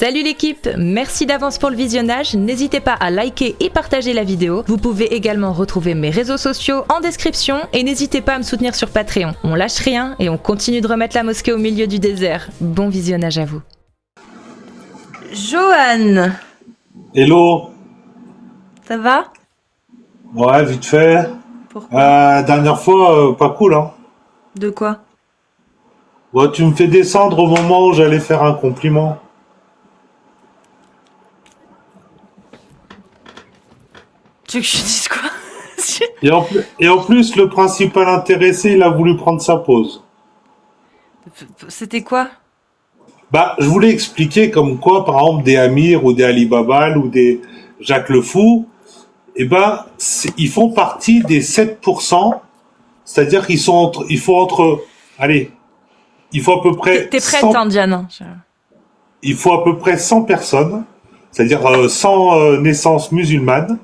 Salut l'équipe, merci d'avance pour le visionnage, n'hésitez pas à liker et partager la vidéo. Vous pouvez également retrouver mes réseaux sociaux en description et n'hésitez pas à me soutenir sur Patreon. On lâche rien et on continue de remettre la mosquée au milieu du désert. Bon visionnage à vous. Johan, Hello. ça va? Ouais, vite fait. Pourquoi? Dernière fois, pas cool, hein. De quoi? Ouais, tu me fais descendre au moment où j'allais faire un compliment. Tu veux que je te dise quoi? Et en plus, le principal intéressé, il a voulu prendre sa pause. C'était quoi? Bah, je voulais expliquer comme quoi, par exemple, des Amir ou des Ali Babal ou des Jacques Le Fou, eh ben, ils font partie des 7%, c'est-à-dire qu'ils sont allez, il faut à peu près T'es prête, 100 hein, Diane? il faut à peu près 100 personnes, c'est-à-dire 100 naissances musulmanes,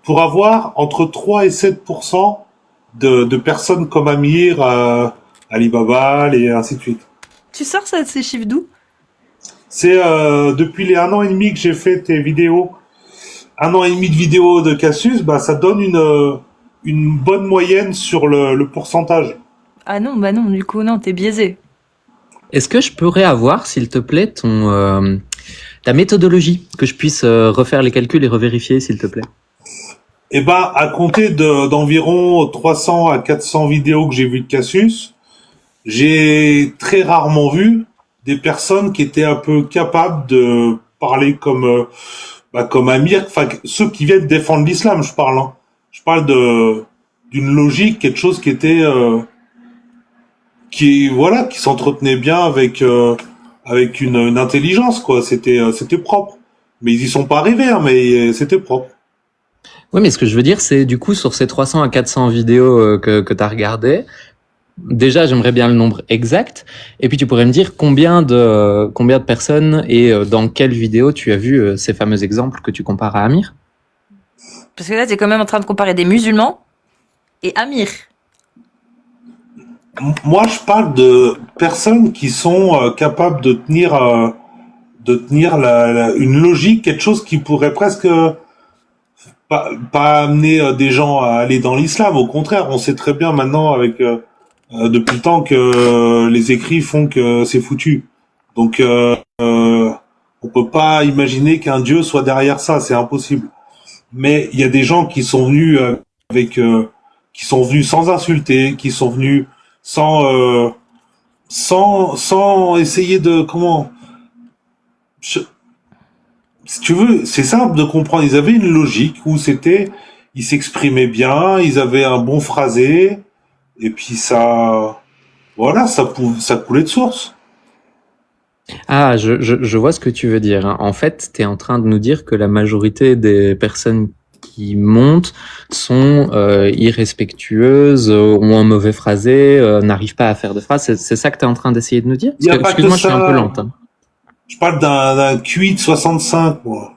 pour avoir entre 3 et 7% de personnes comme Amir, Ali Babal et ainsi de suite. Tu sors ça, ces chiffres d'où? C'est depuis les 1 an et demi que j'ai fait tes vidéos, 1 an et demi de vidéos de Cassius, bah ça donne une bonne moyenne sur le pourcentage. Ah non, bah non, du coup, non, t'es biaisé. Est-ce que je pourrais avoir, s'il te plaît, ta méthodologie, que je puisse refaire les calculs et revérifier, s'il te plaît? Et ben, à compter d'environ 300 à 400 vidéos que j'ai vues de Cassius, j'ai très rarement vu des personnes qui étaient un peu capables de parler comme Amir, enfin ceux qui viennent défendre l'islam, je parle. Hein. Je parle d'une logique, quelque chose qui était qui s'entretenait bien avec une intelligence, quoi. C'était propre. Mais ils y sont pas arrivés, hein, mais c'était propre. Oui, mais ce que je veux dire, c'est du coup, sur ces 300 à 400 vidéos que tu as regardées, déjà, j'aimerais bien le nombre exact. Et puis, tu pourrais me dire combien de personnes et dans quelle vidéo tu as vu ces fameux exemples que tu compares à Amir? Parce que là, t'es quand même en train de comparer des musulmans et Amir. Moi, je parle de personnes qui sont capables de tenir une logique, quelque chose qui pourrait presque pas amener des gens à aller dans l'islam. Au contraire, on sait très bien maintenant avec depuis le temps que les écrits font que c'est foutu. Donc on peut pas imaginer qu'un dieu soit derrière ça, c'est impossible. Mais il y a des gens qui sont venus qui sont venus sans insulter, qui sont venus sans essayer de si tu veux, c'est simple de comprendre. Ils avaient une logique où ils s'exprimaient bien, ils avaient un bon phrasé, et puis ça coulait de source. Ah, je vois ce que tu veux dire. Hein. En fait, tu es en train de nous dire que la majorité des personnes qui montent sont irrespectueuses, ont un mauvais phrasé, n'arrivent pas à faire de phrases. C'est ça que tu es en train d'essayer de nous dire? Excuse-moi, je suis un peu lente. Hein. Je parle d'un QI de 65, moi.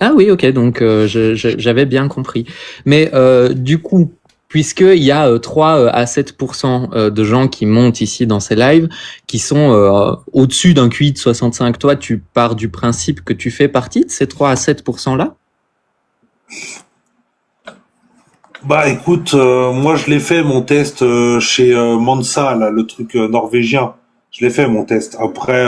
Ah oui, ok, donc j'avais bien compris. Mais du coup, puisqu'il y a 3 à 7% de gens qui montent ici dans ces lives, qui sont au-dessus d'un QI de 65, toi, tu pars du principe que tu fais partie de ces 3 à 7%-là? Bah écoute, moi je l'ai fait mon test chez Mansa, là, le truc norvégien. Je l'ai fait mon test. Après,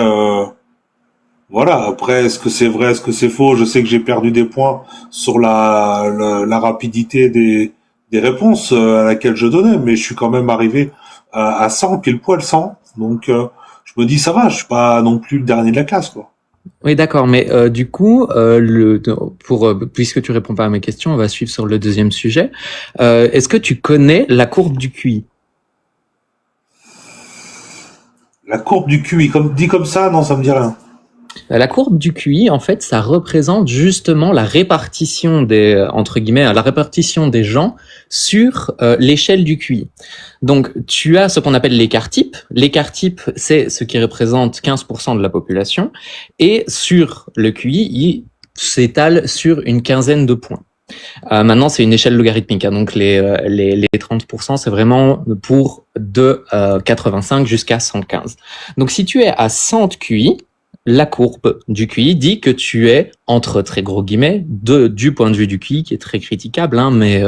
après, est-ce que c'est vrai, est-ce que c'est faux? Je sais que j'ai perdu des points sur la rapidité des réponses à laquelle je donnais, mais je suis quand même arrivé à 100, pile poil 100. Donc je me dis ça va, je suis pas non plus le dernier de la classe, quoi. Oui, d'accord, mais du coup, puisque tu réponds pas à mes questions, on va suivre sur le deuxième sujet. Est-ce que tu connais la courbe du QI? La courbe du QI, dit comme ça, non, ça me dit rien. La courbe du QI, en fait, ça représente justement la répartition entre guillemets, la répartition des gens sur l'échelle du QI. Donc, tu as ce qu'on appelle l'écart type. L'écart type, c'est ce qui représente 15% de la population. Et sur le QI, il s'étale sur une quinzaine de points. Maintenant, c'est une échelle logarithmique. Hein, donc, les 30%, c'est vraiment pour de 85 jusqu'à 115. Donc, si tu es à 100 QI, la courbe du QI dit que tu es, entre très gros guillemets, du point de vue du QI, qui est très critiquable, hein, mais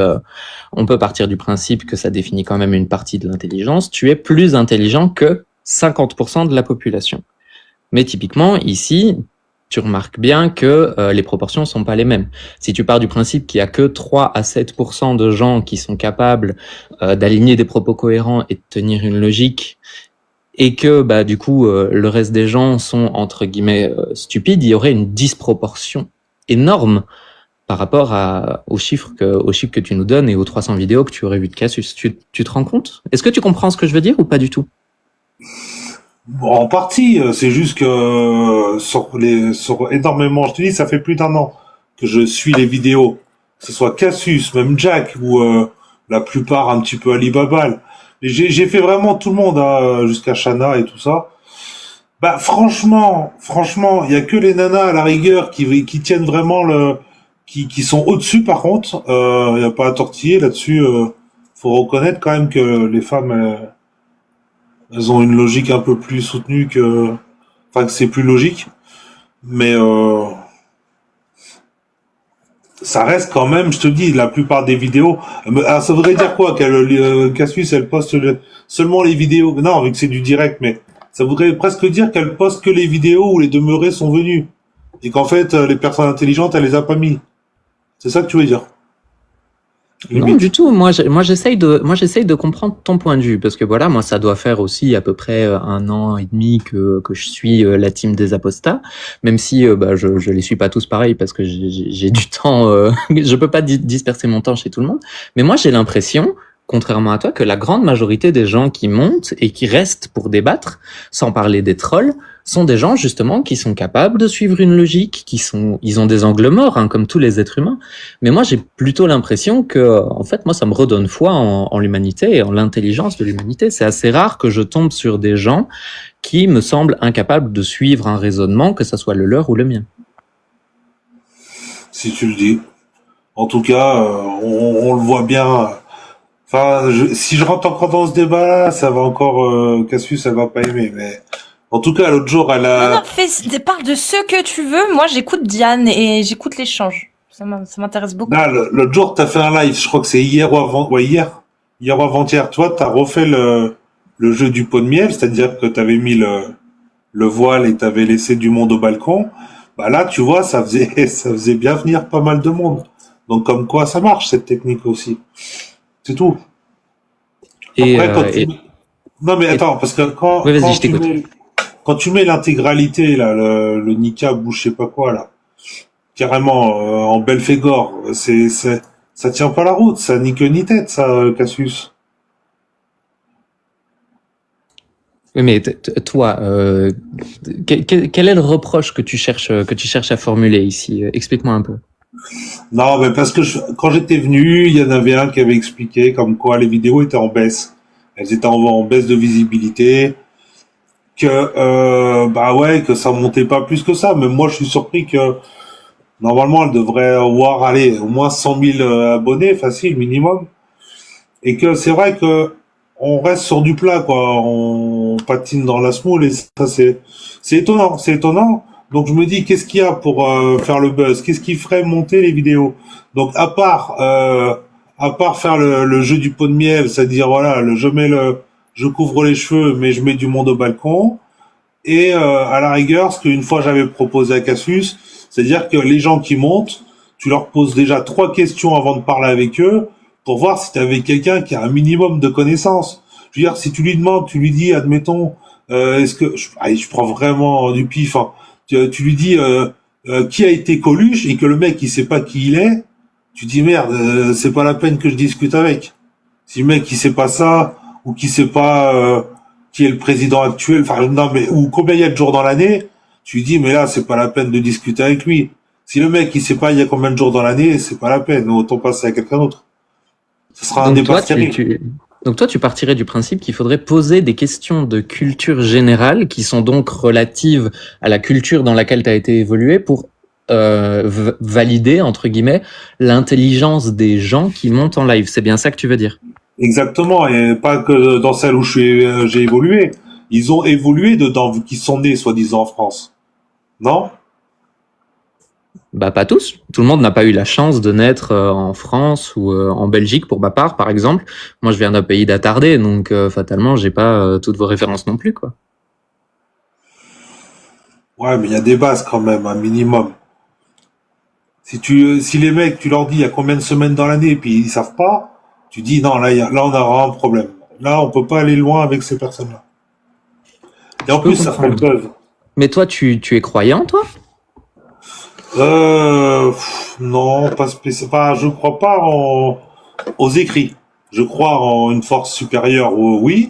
on peut partir du principe que ça définit quand même une partie de l'intelligence, tu es plus intelligent que 50% de la population. Mais typiquement, ici, tu remarques bien que les proportions sont pas les mêmes. Si tu pars du principe qu'il y a que 3 à 7% de gens qui sont capables d'aligner des propos cohérents et de tenir une logique, et que bah du coup le reste des gens sont entre guillemets stupides, il y aurait une disproportion énorme par rapport aux chiffres que tu nous donnes et aux 300 vidéos que tu aurais vues de Cassius. Tu te rends compte? Est-ce que tu comprends ce que je veux dire ou pas du tout? Bon, en partie, c'est juste que sur énormément, je te dis, ça fait plus d'un an que je suis les vidéos, que ce soit Cassius, même Jack ou la plupart un petit peu Alibaba. Mais j'ai fait vraiment tout le monde, hein, jusqu'à Shana et tout ça. Bah franchement, il y a que les nanas à la rigueur qui tiennent vraiment qui sont au-dessus par contre. Il y a pas à tortiller là-dessus. Faut reconnaître quand même que les femmes elles ont une logique un peu plus soutenue que c'est plus logique. Mais ça reste quand même, je te dis, la plupart des vidéos. Alors, ça voudrait dire quoi Cassius, elle poste seulement les vidéos. Non, vu que c'est du direct, mais ça voudrait presque dire qu'elle poste que les vidéos où les demeurés sont venus et qu'en fait les personnes intelligentes, elle les a pas mis. C'est ça que tu veux dire? Non, du tout. Moi, j'essaye de comprendre ton point de vue parce que voilà, moi, ça doit faire aussi à peu près 1 an et demi que je suis la team des apostats, même si je les suis pas tous pareil parce que j'ai du temps, je peux pas disperser mon temps chez tout le monde. Mais moi, j'ai l'impression, contrairement à toi, que la grande majorité des gens qui montent et qui restent pour débattre, sans parler des trolls, sont des gens justement qui sont capables de suivre une logique, ils ont des angles morts, hein, comme tous les êtres humains. Mais moi, j'ai plutôt l'impression que, en fait, moi, ça me redonne foi en l'humanité et en l'intelligence de l'humanité. C'est assez rare que je tombe sur des gens qui me semblent incapables de suivre un raisonnement, que ça soit le leur ou le mien. Si tu le dis. En tout cas, on le voit bien. Enfin, si je rentre encore dans ce débat-là, ça va encore. Cassius, elle va pas aimer, mais. En tout cas, l'autre jour, elle a... Non, parle de ce que tu veux. Moi, j'écoute Diane et j'écoute l'échange. Ça m'intéresse beaucoup. Là, l'autre jour, t'as fait un live, je crois que c'est hier ou avant... Ouais, hier ou avant-hier. Toi, t'as refait le jeu du pot de miel, c'est-à-dire que t'avais mis le voile et t'avais laissé du monde au balcon. Bah là, tu vois, ça faisait bien venir pas mal de monde. Donc, comme quoi, ça marche, cette technique aussi. C'est tout. Et, après, Non, mais attends, parce que quand tu mets l'intégralité, là, le niqab ou je sais pas quoi, là, carrément, en Belphégor, ça tient pas la route, ça ni queue ni tête, ça, Cassius. Oui, mais toi, quel est le reproche que tu cherches à formuler ici? Explique-moi un peu. Non, mais parce que quand j'étais venu, il y en avait un qui avait expliqué comme quoi les vidéos étaient en baisse. Elles étaient en baisse de visibilité. Que ça montait pas plus que ça. Mais moi, je suis surpris que normalement, elle devrait avoir, allez, au moins 100 000 abonnés, facile, minimum. Et que c'est vrai que on reste sur du plat, quoi. On patine dans la semoule et ça, c'est étonnant. Donc je me dis, qu'est-ce qu'il y a pour faire le buzz? Qu'est-ce qui ferait monter les vidéos? Donc à part faire le jeu du pot de miel, c'est-à-dire voilà, je couvre les cheveux, mais je mets du monde au balcon. Et à la rigueur, ce qu'une fois j'avais proposé à Cassius, c'est-à-dire que les gens qui montent, tu leur poses déjà 3 questions avant de parler avec eux pour voir si tu avais quelqu'un qui a un minimum de connaissances. Je veux dire, si tu lui demandes, tu lui dis, admettons, est-ce que je prends vraiment du pif, hein, tu lui dis qui a été Coluche et que le mec il sait pas qui il est, tu dis merde, c'est pas la peine que je discute avec. Si le mec il sait pas ça ou qui sait pas qui est le président actuel, enfin non mais ou combien il y a de jours dans l'année, tu lui dis mais là c'est pas la peine de discuter avec lui. Si le mec il sait pas il y a combien de jours dans l'année, c'est pas la peine, autant passer à quelqu'un d'autre. Ce sera un débat stérile. Donc toi, tu partirais du principe qu'il faudrait poser des questions de culture générale qui sont donc relatives à la culture dans laquelle tu as été évolué pour valider, entre guillemets, l'intelligence des gens qui montent en live. C'est bien ça que tu veux dire? Exactement, et pas que dans celle où j'ai évolué. Ils ont évolué dedans, vu qu'ils sont nés, soi-disant, en France. Non? Bah pas tous. Tout le monde n'a pas eu la chance de naître en France ou en Belgique pour ma part, par exemple. Moi, je viens d'un pays d'attardés, donc fatalement, j'ai pas toutes vos références non plus, quoi. Ouais, mais il y a des bases quand même, un minimum. Si les mecs, tu leur dis il y a combien de semaines dans l'année, et puis ils savent pas, tu dis non, là on a vraiment un problème. Là, on peut pas aller loin avec ces personnes-là. Et en Je peux plus, certaines comprendre. peuvent. Mais toi, tu es croyant, toi? Non, pas spécialement. Enfin, je crois pas aux écrits. Je crois en une force supérieure, oui,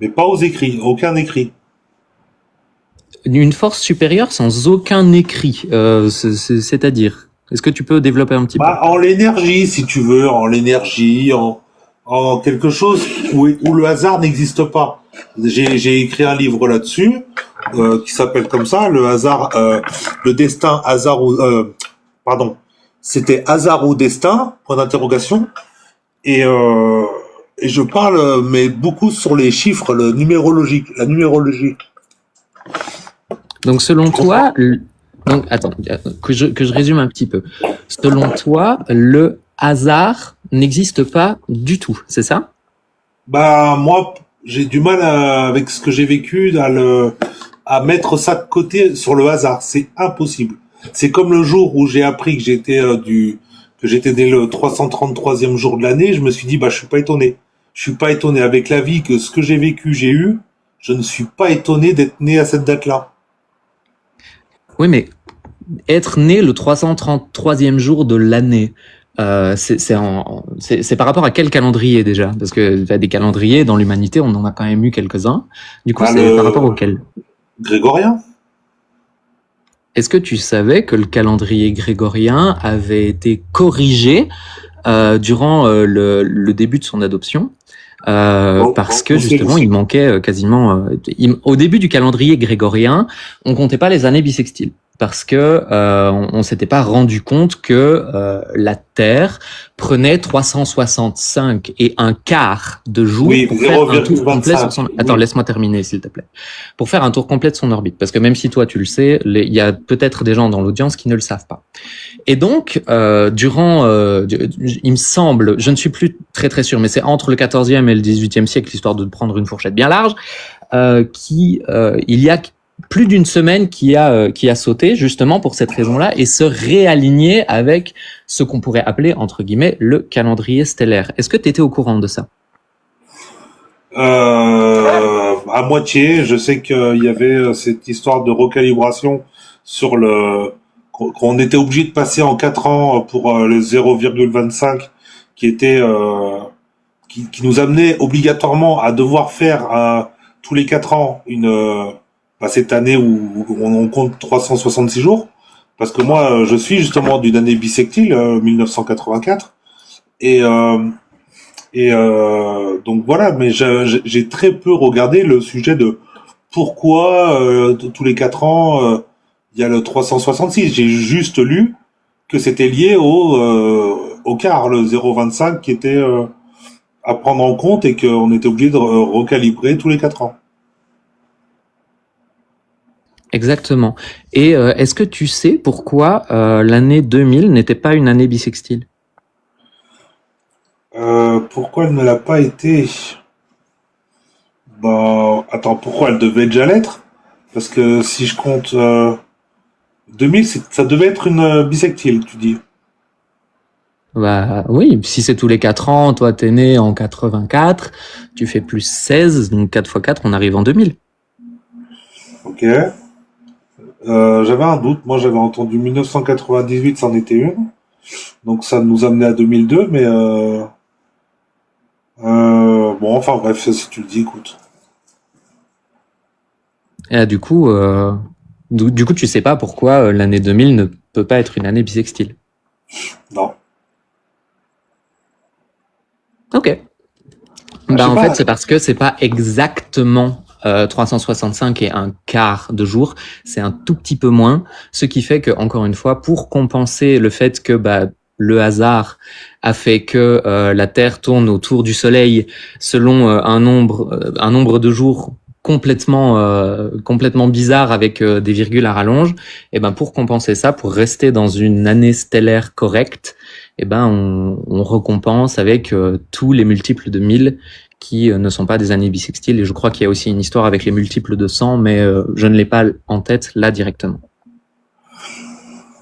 mais pas aux écrits, aucun écrit. Une force supérieure sans aucun écrit, c'est-à-dire? Est-ce que tu peux développer un petit peu? Bah, en l'énergie, si tu veux, en l'énergie, en quelque chose où le hasard n'existe pas. J'ai écrit un livre là-dessus, qui s'appelle comme ça, le hasard, le destin, hasard ou, pardon, c'était hasard ou destin, point d'interrogation. Et, euh, et je parle, mais beaucoup sur les chiffres, le numérologique, la numérologie. Donc, selon Tu toi, comprends? donc, attends, que je résume un petit peu. Selon toi, le hasard n'existe pas du tout, c'est ça? Bah, moi, j'ai du mal avec ce que j'ai vécu à mettre ça de côté sur le hasard. C'est impossible. C'est comme le jour où j'ai appris que que j'étais dès le 333e jour de l'année, je me suis dit, bah, je suis pas étonné. Je suis pas étonné avec la vie que ce que j'ai vécu, j'ai eu. Je ne suis pas étonné d'être né à cette date-là. Oui, mais être né le 333e jour de l'année, c'est par rapport à quel calendrier déjà? Parce que y a des calendriers dans l'humanité, on en a quand même eu quelques-uns. Du coup, Bah, c'est par rapport le auquel? grégorien. Est-ce que tu savais que le calendrier grégorien avait été corrigé durant le début de son adoption? Parce que justement, il manquait quasiment. Au début du calendrier grégorien, on comptait pas les années bissextiles parce que on s'était pas rendu compte que la Terre prenait 365 et un quart de jours Oui, pour faire un tour complet 0,25. sur son. Attends, Oui. laisse-moi terminer, s'il te plaît. Pour faire un tour complet de son orbite, parce que même si toi tu le sais, il y a peut-être des gens dans l'audience qui ne le savent pas. Et donc, il me semble, je ne suis plus très sûr, mais c'est entre le 14e et le 18e siècle, histoire de prendre une fourchette bien large, il y a plus d'une semaine qui a sauté justement pour cette raison-là et se réaligner avec ce qu'on pourrait appeler entre guillemets le calendrier stellaire. Est-ce que tu étais au courant de ça? À moitié, je sais qu'il y avait cette histoire de recalibration sur qu'on était obligé de passer en 4 ans pour le 0,25 qui était qui nous amenait obligatoirement à devoir faire tous les 4 ans cette année où on compte 366 jours parce que moi je suis justement d'une année bissextile 1984 et donc voilà, mais j'ai très peu regardé le sujet de pourquoi tous les 4 ans il y a le 366. J'ai juste lu que c'était lié au quart, le 0,25 qui était à prendre en compte et qu'on était obligé de recalibrer tous les 4 ans. Exactement. Et est-ce que tu sais pourquoi l'année 2000 n'était pas une année bissextile? Pourquoi elle ne l'a pas été? Bah, attends, pourquoi elle devait déjà l'être? Parce que si je compte 2000, ça devait être une bissextile, tu dis. Bah oui, si c'est tous les 4 ans, toi t'es né en 84, tu fais plus 16, donc 4 fois 4, on arrive en 2000. Ok. J'avais un doute. Moi, j'avais entendu 1998, c'en était une. Donc, ça nous amenait à 2002, mais bon, enfin bref, si tu le dis, écoute. Et du coup, tu sais pas pourquoi l'année 2000 ne peut pas être une année bissextile. Non. Ok. Je Bah sais en pas. fait, c'est parce que c'est pas exactement 365 et un quart de jour, c'est un tout petit peu moins, ce qui fait que, encore une fois, pour compenser le fait que le hasard a fait que la Terre tourne autour du Soleil selon un nombre de jours complètement bizarre avec des virgules à rallonge, et pour compenser ça, pour rester dans une année stellaire correcte, on récompense avec tous les multiples de 1000 qui ne sont pas des années bissextiles. Et je crois qu'il y a aussi une histoire avec les multiples de 100, mais je ne l'ai pas en tête là directement.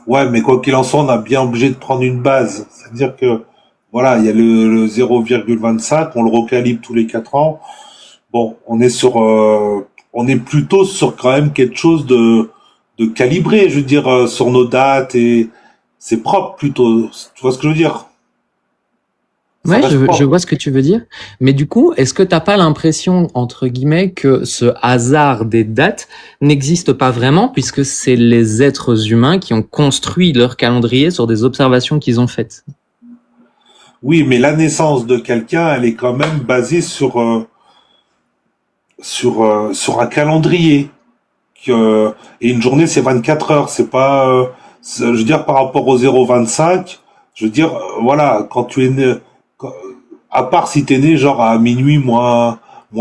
Ouais, mais quoi qu'il en soit, on a bien obligé de prendre une base. C'est-à-dire que, voilà, il y a le 0,25, on le recalibre tous les 4 ans. Bon, on est plutôt sur quand même quelque chose de calibré, je veux dire, sur nos dates, et c'est propre plutôt. Tu vois ce que je veux dire? Ça Ouais, reste je propre. vois ce que tu veux dire. Mais du coup, est-ce que t'as pas l'impression, entre guillemets, que ce hasard des dates n'existe pas vraiment, puisque c'est les êtres humains qui ont construit leur calendrier sur des observations qu'ils ont faites? Oui, mais la naissance de quelqu'un, elle est quand même basée sur un calendrier. Et une journée, c'est 24 heures. C'est pas, je veux dire, par rapport au 0,25, je veux dire, voilà, quand tu es né, quand- à part si t'es né genre à minuit moins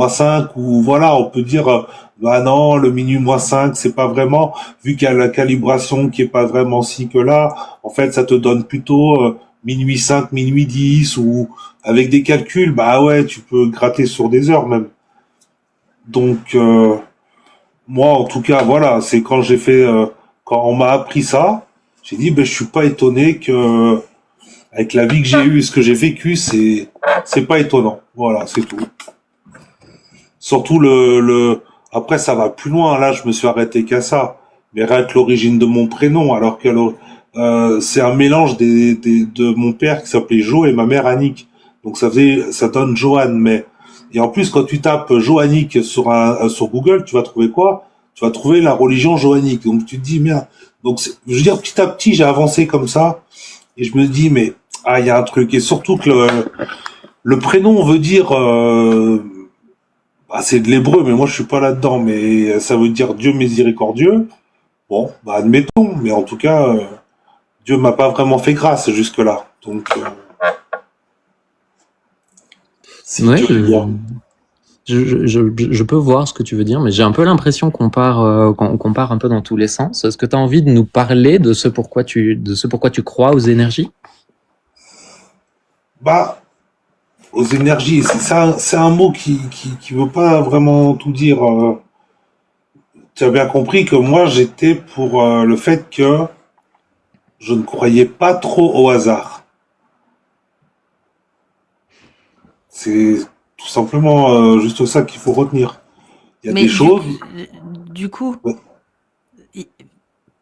5, ou voilà, on peut dire, bah non, le minuit moins 5, c'est pas vraiment, vu qu'il y a la calibration qui est pas vraiment ci que là, en fait, ça te donne plutôt minuit 5, minuit 10, ou avec des calculs, bah ouais, tu peux gratter sur des heures même. Donc, moi, en tout cas, voilà, c'est quand quand on m'a appris ça, j'ai dit, ben, je suis pas étonné que, avec la vie que j'ai eue et ce que j'ai vécu, c'est pas étonnant. Voilà, c'est tout. Surtout après, ça va plus loin. Là, je me suis arrêté qu'à ça. Mais rien que l'origine de mon prénom, alors que, c'est un mélange de mon père qui s'appelait Jo et ma mère Annick. Donc ça donne Johan, et en plus, quand tu tapes Johannique sur Google, tu vas trouver quoi? Tu vas trouver la religion johannique. Donc tu te dis, merde. Donc, je veux dire, petit à petit, j'ai avancé comme ça. Et je me dis, mais, ah, il y a un truc. Et surtout que le prénom veut dire, c'est de l'hébreu, mais moi, je suis pas là-dedans. Mais ça veut dire Dieu miséricordieux. Bon, admettons. Mais en tout cas, Dieu m'a pas vraiment fait grâce jusque-là. Donc, si Ouais, tu veux dire. je peux voir ce que tu veux dire, mais j'ai un peu l'impression qu'on part un peu dans tous les sens. Est-ce que tu as envie de nous parler de ce pourquoi tu crois aux énergies? Bah, aux énergies, c'est un mot qui veut pas vraiment tout dire. Tu as bien compris que moi, j'étais pour le fait que je ne croyais pas trop au hasard. C'est tout simplement juste ça qu'il faut retenir. Il y a Mais des choses. du coup, Ouais. i-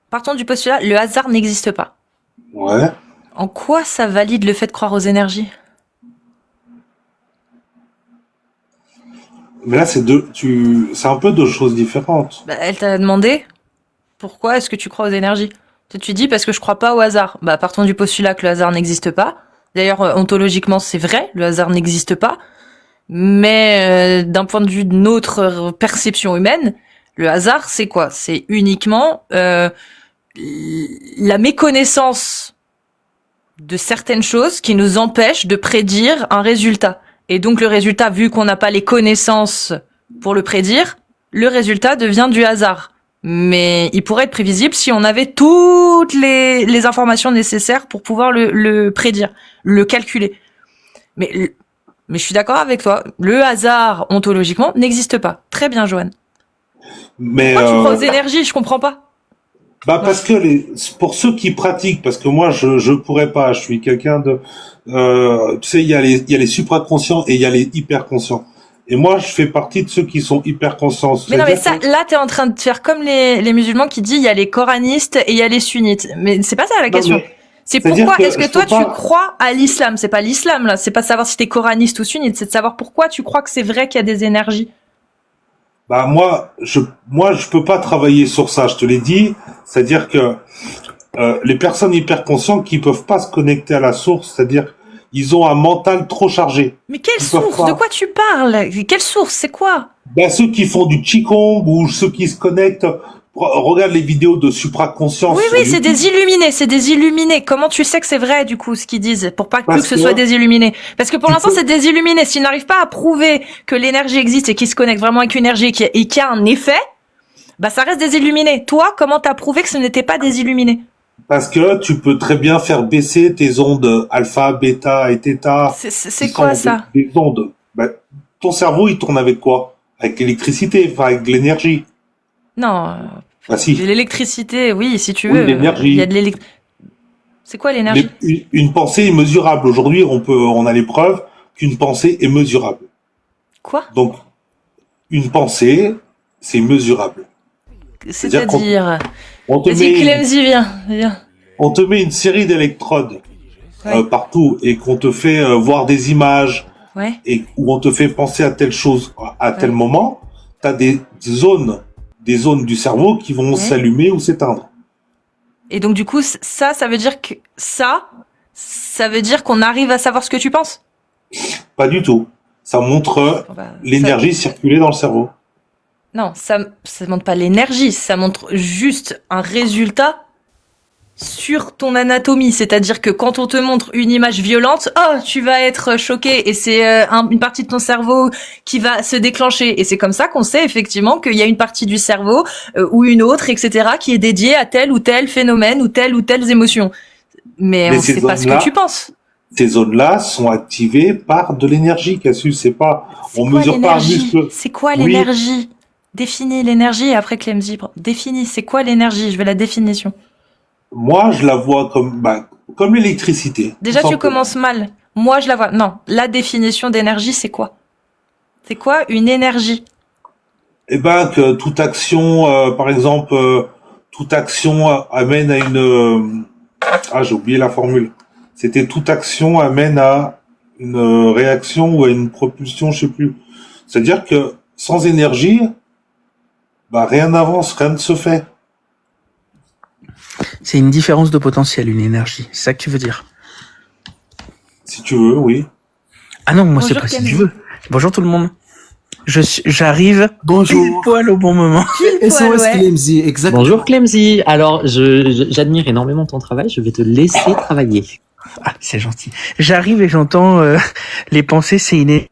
partons du postulat, le hasard n'existe pas. Ouais. En quoi ça valide le fait de croire aux énergies? Mais là, c'est un peu deux choses différentes. Elle t'a demandé pourquoi est-ce que tu crois aux énergies? Toi, tu dis parce que je crois pas au hasard. Partons du postulat que le hasard n'existe pas. D'ailleurs, ontologiquement, c'est vrai, le hasard n'existe pas. Mais d'un point de vue de notre perception humaine, le hasard, c'est quoi? C'est uniquement la méconnaissance de certaines choses qui nous empêchent de prédire un résultat. Et donc le résultat, vu qu'on n'a pas les connaissances pour le prédire, le résultat devient du hasard. Mais il pourrait être prévisible si on avait toutes les informations nécessaires pour pouvoir le prédire, le calculer. Mais je suis d'accord avec toi. Le hasard, ontologiquement, n'existe pas. Très bien, Johan. Mais Pourquoi tu crois aux énergies? Je comprends pas. parce que pour ceux qui pratiquent, parce que moi je pourrais pas, je suis quelqu'un de, tu sais, il y a les supraconscients et il y a les hyperconscients. Et moi je fais partie de ceux qui sont hyperconscients. Mais non, mais ça, C'est-à-dire là, t'es en train de faire comme les musulmans qui disent il y a les coranistes et il y a les sunnites. Mais c'est pas ça la non, question. mais C'est c'est-à-dire pourquoi que est-ce que je toi peux pas. tu crois à l'islam? C'est pas l'islam là. C'est pas savoir si t'es coraniste ou sunnite. C'est de savoir pourquoi tu crois que c'est vrai qu'il y a des énergies. Moi je peux pas travailler sur ça. Je te l'ai dit. C'est-à-dire que les personnes hyperconscientes qui peuvent pas se connecter à la source, c'est-à-dire ils ont un mental trop chargé. Mais quelle Ils peuvent source? pas. De quoi tu parles? Quelle source? C'est quoi? Ben, ceux qui font du Qigong ou ceux qui se connectent, regarde les vidéos de supraconscience Oui, sur oui, c'est YouTube. des illuminés, c'est des illuminés. Comment tu sais que c'est vrai, du coup, ce qu'ils disent, pour pas plus Parce que ce que soit des illuminés? Parce que pour tu l'instant, peux, c'est des illuminés. S'ils n'arrivent pas à prouver que l'énergie existe et qu'ils se connectent vraiment avec une énergie et qu'il y a un effet, bah, ça reste des illuminés. Toi, comment t'as prouvé que ce n'était pas des illuminés? parce que tu peux très bien faire baisser tes ondes alpha, bêta et theta, qui C'est quoi sont ça? des ondes. Ben, ton cerveau, il tourne avec quoi? Avec l'électricité, enfin avec de l'énergie. Non, Ah de si, l'électricité, oui, si tu oui, veux. Il y a l'énergie. de l'électricité. C'est quoi l'énergie? Une pensée est mesurable. Aujourd'hui, on a les preuves qu'une pensée est mesurable. Quoi? Donc, une pensée, c'est mesurable. C'est-à-dire C'est-à-dire... on te Vas-y, met, Clemzy, viens. on te met une série d'électrodes Ouais, partout et qu'on te fait voir des images ouais, et où on te fait penser à telle chose à tel ouais, moment, tu as des zones du cerveau qui vont ouais. s'allumer ou s'éteindre. Et donc, du coup, ça veut dire que ça veut dire qu'on arrive à savoir ce que tu penses? Pas du tout. Ça montre Bon, bah, l'énergie circuler dans le cerveau. non, ça montre pas l'énergie, ça montre juste un résultat sur ton anatomie. C'est-à-dire que quand on te montre une image violente, oh, tu vas être choqué et c'est une partie de ton cerveau qui va se déclencher. Et c'est comme ça qu'on sait effectivement qu'il y a une partie du cerveau ou une autre, etc., qui est dédiée à tel ou tel phénomène ou telles émotions. Mais Mais on ces sait pas ce que zones-là, tu penses. ces zones-là sont activées par de l'énergie, Cassius. C'est pas, C'est on quoi mesure pas un l'énergie? muscle. C'est quoi Oui, l'énergie? Définis l'énergie et après Clemzy. Définis, c'est quoi l'énergie? Je veux la définition. moi, je la vois comme l'électricité, tout Déjà, tu simplement. commences mal. Moi, je la vois. Non, la définition d'énergie, c'est quoi? C'est quoi une énergie? Eh ben, que toute action, par exemple, toute action amène à j'ai oublié la formule. C'était toute action amène à une réaction ou à une propulsion, je sais plus. C'est-à-dire que sans énergie, rien n'avance, rien ne se fait. C'est une différence de potentiel, une énergie. C'est ça que tu veux dire? Si tu veux, oui. Ah non, moi c'est Bonjour pas si Camille. tu veux. Bonjour tout le monde. J'arrive pile Bonjour. poil au bon moment. Pile poil, SOS ouais. Clemzy, exactement. Bonjour Clemzy. Alors, j'admire énormément ton travail. Je vais te laisser travailler. Ah, c'est gentil. J'arrive et j'entends les pensées, c'est inné.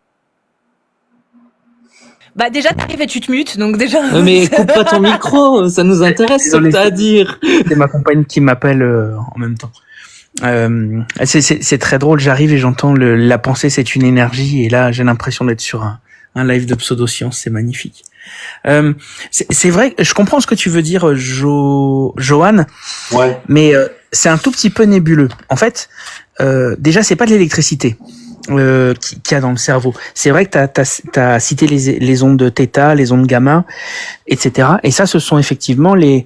Bah déjà, t'arrives et tu te mutes, donc déjà... Mais coupe pas ton micro, ça nous intéresse ce que Désolé. t'as à dire. C'est ma compagne qui m'appelle en même temps. C'est très drôle, j'arrive et j'entends la pensée, c'est une énergie, et là j'ai l'impression d'être sur un live de pseudosciences, c'est magnifique. C'est vrai, je comprends ce que tu veux dire, Johan, Ouais. mais c'est un tout petit peu nébuleux. En fait, déjà c'est pas de l'électricité qu'il y a dans le cerveau. C'est vrai que t'as cité les ondes θ, les ondes gamma, etc. Et ça, ce sont effectivement les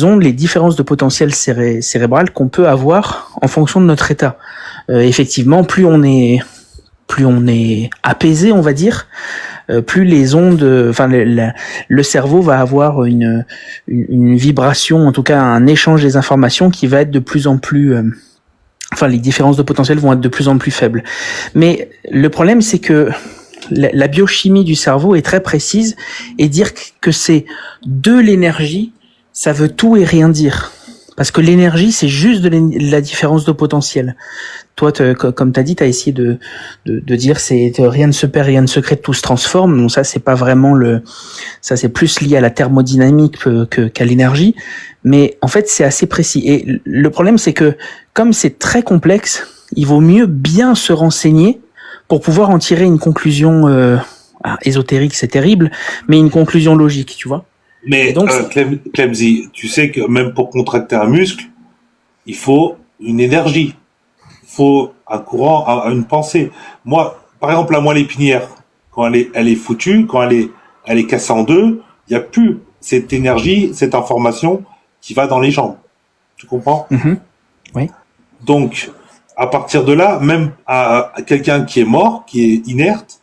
ondes, les différences de potentiel cérébral qu'on peut avoir en fonction de notre état. Effectivement, plus on est apaisé, on va dire, plus les ondes, enfin le cerveau va avoir une vibration, en tout cas un échange des informations qui va être de plus en plus les différences de potentiel vont être de plus en plus faibles. Mais le problème, c'est que la biochimie du cerveau est très précise, et dire que c'est de l'énergie, ça veut tout et rien dire. Parce que l'énergie, c'est juste de la différence de potentiel. Toi, comme tu as dit, tu as essayé de dire rien ne se perd, rien ne se crée, tout se transforme. Donc ça, c'est pas vraiment ça c'est plus lié à la thermodynamique qu'à l'énergie. Mais en fait, c'est assez précis. Et le problème, c'est que comme c'est très complexe, il vaut mieux bien se renseigner pour pouvoir en tirer une conclusion ésotérique, c'est terrible, mais une conclusion logique, tu vois. Mais donc, Clemzy, tu sais que même pour contracter un muscle, il faut une énergie, il faut un courant, une pensée. Moi, par exemple, la moelle épinière, quand elle est foutue, quand elle est cassée en deux, il n'y a plus cette énergie, cette information qui va dans les jambes. Tu comprends? Oui. Donc, à partir de là, même à quelqu'un qui est mort, qui est inerte,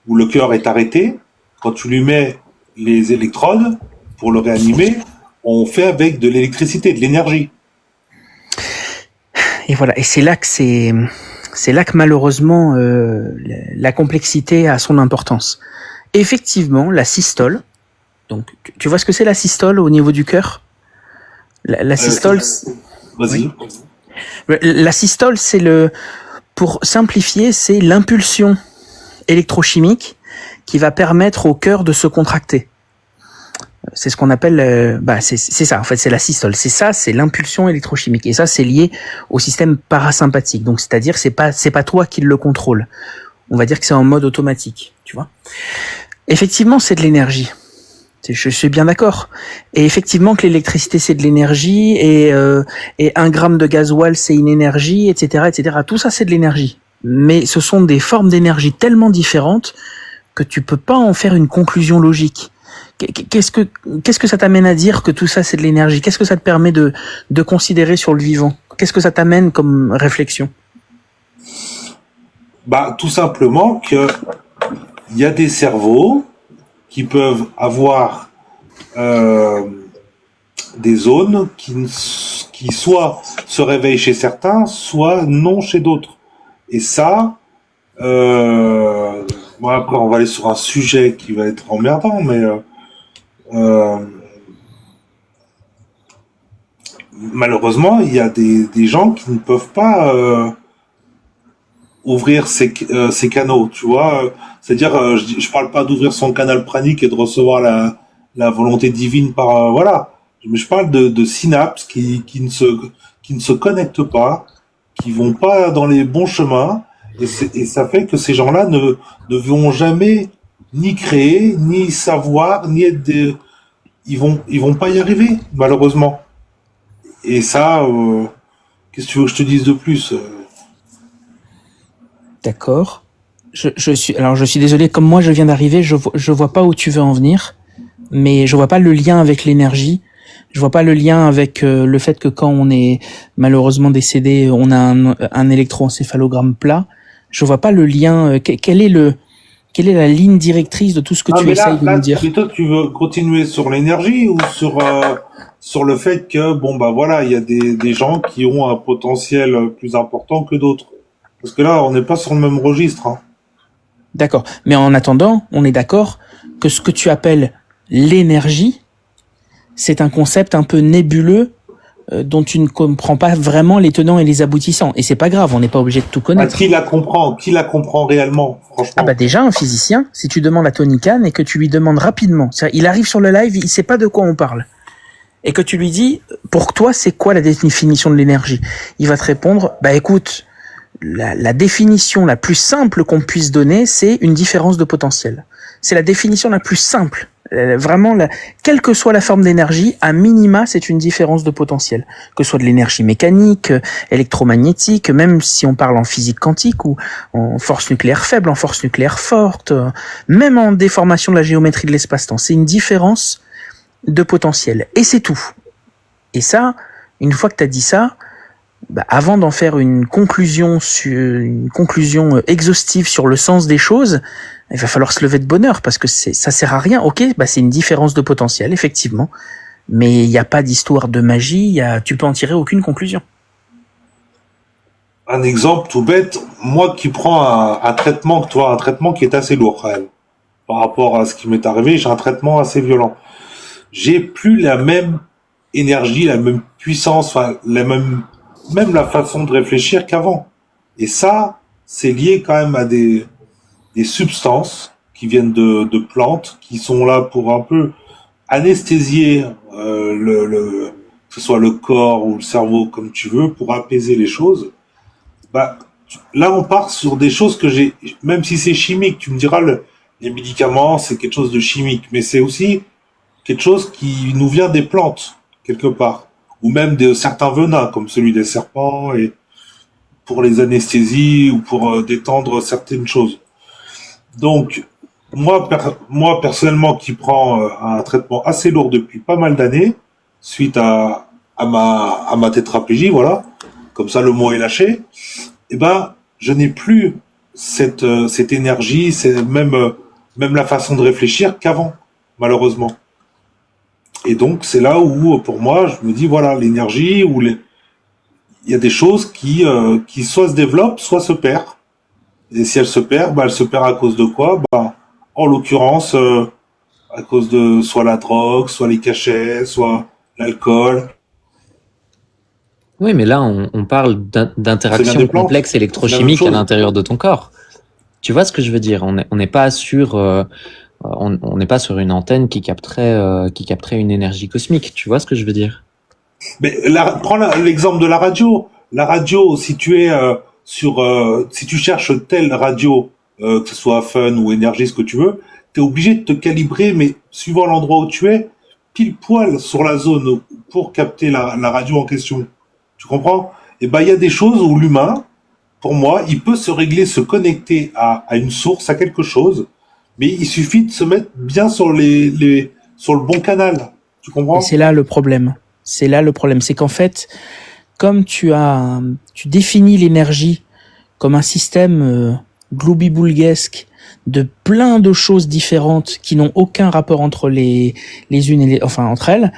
où le cœur est arrêté, quand tu lui mets les électrodes pour le réanimer, on fait avec de l'électricité, de l'énergie. Et voilà. Et c'est là que C'est là que malheureusement la complexité a son importance. Effectivement, la systole. Donc, tu vois ce que c'est la systole au niveau du cœur? La systole. Vas-y. Oui. La systole, pour simplifier, c'est l'impulsion électrochimique qui va permettre au cœur de se contracter. C'est ce qu'on appelle, c'est ça. En fait, c'est la systole. C'est l'impulsion électrochimique. Et ça, c'est lié au système parasympathique. Donc, c'est-à-dire, c'est pas toi qui le contrôle. On va dire que c'est en mode automatique. Tu vois. Effectivement, c'est de l'énergie. Je suis bien d'accord. Et effectivement que l'électricité c'est de l'énergie et 1 gramme de gasoil c'est une énergie, etc., etc. Tout ça c'est de l'énergie. Mais ce sont des formes d'énergie tellement différentes que tu peux pas en faire une conclusion logique. Qu'est-ce que ça t'amène à dire que tout ça c'est de l'énergie? Qu'est-ce que ça te permet de considérer sur le vivant? Qu'est-ce que ça t'amène comme réflexion? Tout simplement que il y a des cerveaux qui peuvent avoir des zones qui soit se réveillent chez certains, soit non chez d'autres. Et ça, après on va aller sur un sujet qui va être emmerdant, mais malheureusement, il y a des gens qui ne peuvent pas ouvrir ces canaux, tu vois. C'est-à-dire, je parle pas d'ouvrir son canal pranique et de recevoir la volonté divine par voilà. Mais je parle de synapses qui ne se connectent pas, qui vont pas dans les bons chemins, et ça fait que ces gens-là ne vont jamais ni créer, ni savoir, ni être ils vont pas y arriver, malheureusement. Et ça, qu'est-ce que tu veux que je te dise de plus? D'accord. Je suis désolé, comme moi je viens d'arriver, je vois pas où tu veux en venir, mais je vois pas le lien avec l'énergie. Je vois pas le lien avec le fait que quand on est malheureusement décédé, on a un électroencéphalogramme plat. Je vois pas le lien. Quelle est la ligne directrice de tout ce que tu essayes de nous dire? Plutôt, tu veux continuer sur l'énergie ou sur le fait que voilà, il y a des gens qui ont un potentiel plus important que d'autres. Parce que là, on n'est pas sur le même registre. Hein. D'accord. Mais en attendant, on est d'accord que ce que tu appelles l'énergie, c'est un concept un peu nébuleux dont tu ne comprends pas vraiment les tenants et les aboutissants. Et c'est pas grave, on n'est pas obligé de tout connaître. Qui la comprend réellement, franchement? Déjà, un physicien, si tu demandes à Tony Khan et que tu lui demandes rapidement, il arrive sur le live, il sait pas de quoi on parle. Et que tu lui dis, pour toi, c'est quoi la définition de l'énergie? Il va te répondre, écoute, la définition la plus simple qu'on puisse donner, c'est une différence de potentiel. C'est la définition la plus simple. Vraiment, quelle que soit la forme d'énergie, à minima, c'est une différence de potentiel. Que ce soit de l'énergie mécanique, électromagnétique, même si on parle en physique quantique ou en force nucléaire faible, en force nucléaire forte, même en déformation de la géométrie de l'espace-temps. C'est une différence de potentiel. Et c'est tout. Et ça, une fois que tu as dit ça, avant d'en faire une conclusion exhaustive sur le sens des choses, il va falloir se lever de bonne heure parce que ça sert à rien. Ok, c'est une différence de potentiel, effectivement, mais il n'y a pas d'histoire de magie. Tu peux en tirer aucune conclusion. Un exemple tout bête, moi qui prends un traitement qui est assez lourd quand même. Par rapport à ce qui m'est arrivé, j'ai un traitement assez violent. J'ai plus la même énergie, la même puissance, même la façon de réfléchir qu'avant. Et ça, c'est lié quand même à des substances qui viennent de plantes, qui sont là pour un peu anesthésier que ce soit le corps ou le cerveau, comme tu veux, pour apaiser les choses. Là, on part sur des choses que même si c'est chimique, tu me diras, les médicaments, c'est quelque chose de chimique, mais c'est aussi quelque chose qui nous vient des plantes, quelque part. Ou même de certains venins, comme celui des serpents, et pour les anesthésies ou pour détendre certaines choses. Donc, moi personnellement, qui prends un traitement assez lourd depuis pas mal d'années, suite à ma tétraplégie, voilà, comme ça le mot est lâché, je n'ai plus cette énergie, c'est même la façon de réfléchir qu'avant, malheureusement. Et donc, c'est là où, pour moi, je me dis, voilà, l'énergie, il y a des choses qui soit se développent, soit se perdent. Et si elle se perd, elle se perd à cause de quoi? En l'occurrence, à cause de soit la drogue, soit les cachets, soit l'alcool. Oui, mais là, on parle d'interactions complexes électrochimiques à l'intérieur de ton corps. Tu vois ce que je veux dire? On n'est pas sur, on n'est pas sur une antenne qui capterait une énergie cosmique. Tu vois ce que je veux dire? Mais prends l'exemple de la radio. La radio, si tu es si tu cherches telle radio, que ce soit Fun ou Énergie, ce que tu veux, t'es obligé de te calibrer, mais suivant l'endroit où tu es, pile poil sur la zone pour capter la radio en question. Tu comprends? Et il y a des choses où l'humain, pour moi, il peut se régler, se connecter à une source, à quelque chose, mais il suffit de se mettre bien sur sur le bon canal. Tu comprends? Et c'est là le problème. C'est là le problème. C'est qu'en fait, comme tu définis l'énergie comme un système gloubi-boulguesque de plein de choses différentes qui n'ont aucun rapport entre les unes et entre elles,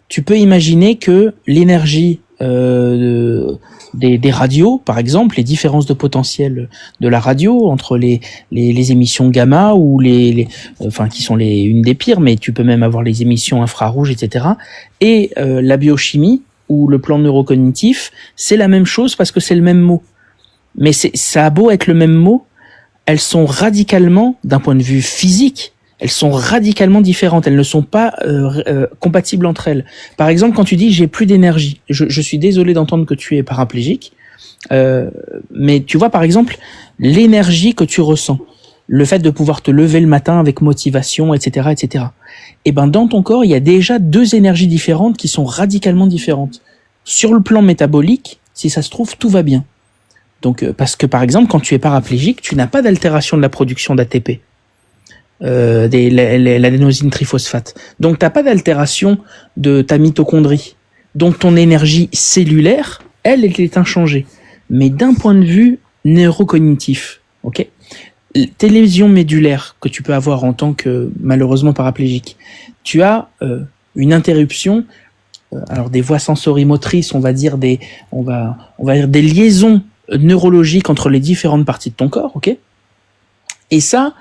tu peux imaginer que l'énergie des radios, par exemple, les différences de potentiel de la radio entre les émissions gamma ou qui sont une des pires, mais tu peux même avoir les émissions infrarouges, etc. Et la biochimie ou le plan neurocognitif, c'est la même chose parce que c'est le même mot. Mais ça a beau être le même mot, elles sont radicalement, d'un point de vue physique, elles sont radicalement différentes. Elles ne sont pas compatibles entre elles. Par exemple, quand tu dis j'ai plus d'énergie, je suis désolé d'entendre que tu es paraplégique, mais tu vois par exemple l'énergie que tu ressens, le fait de pouvoir te lever le matin avec motivation, etc., etc. Et dans ton corps, il y a déjà deux énergies différentes qui sont radicalement différentes. Sur le plan métabolique, si ça se trouve, tout va bien. Donc, parce que par exemple, quand tu es paraplégique, tu n'as pas d'altération de la production d'ATP. L'adénosine triphosphate. Donc t'as pas d'altération de ta mitochondrie. Donc ton énergie cellulaire, elle est inchangée. Mais d'un point de vue neurocognitif, ok, tes lésions médulaires que tu peux avoir en tant que malheureusement paraplégique, tu as une interruption, alors des voies sensorimotrices, on va dire des liaisons neurologiques entre les différentes parties de ton corps, ok, et ça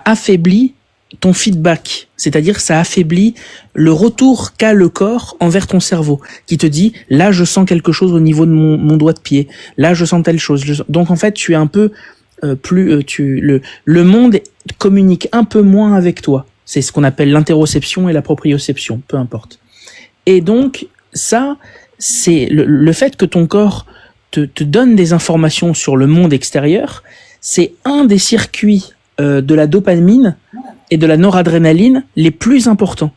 affaiblit ton feedback, c'est-à-dire ça affaiblit le retour qu'a le corps envers ton cerveau, qui te dit là je sens quelque chose au niveau de mon doigt de pied, là je sens telle chose. Donc en fait tu es un peu le monde communique un peu moins avec toi. C'est ce qu'on appelle l'interoception et la proprioception, peu importe. Et donc ça, c'est le fait que ton corps te donne des informations sur le monde extérieur, c'est un des circuits de la dopamine et de la noradrénaline les plus importants.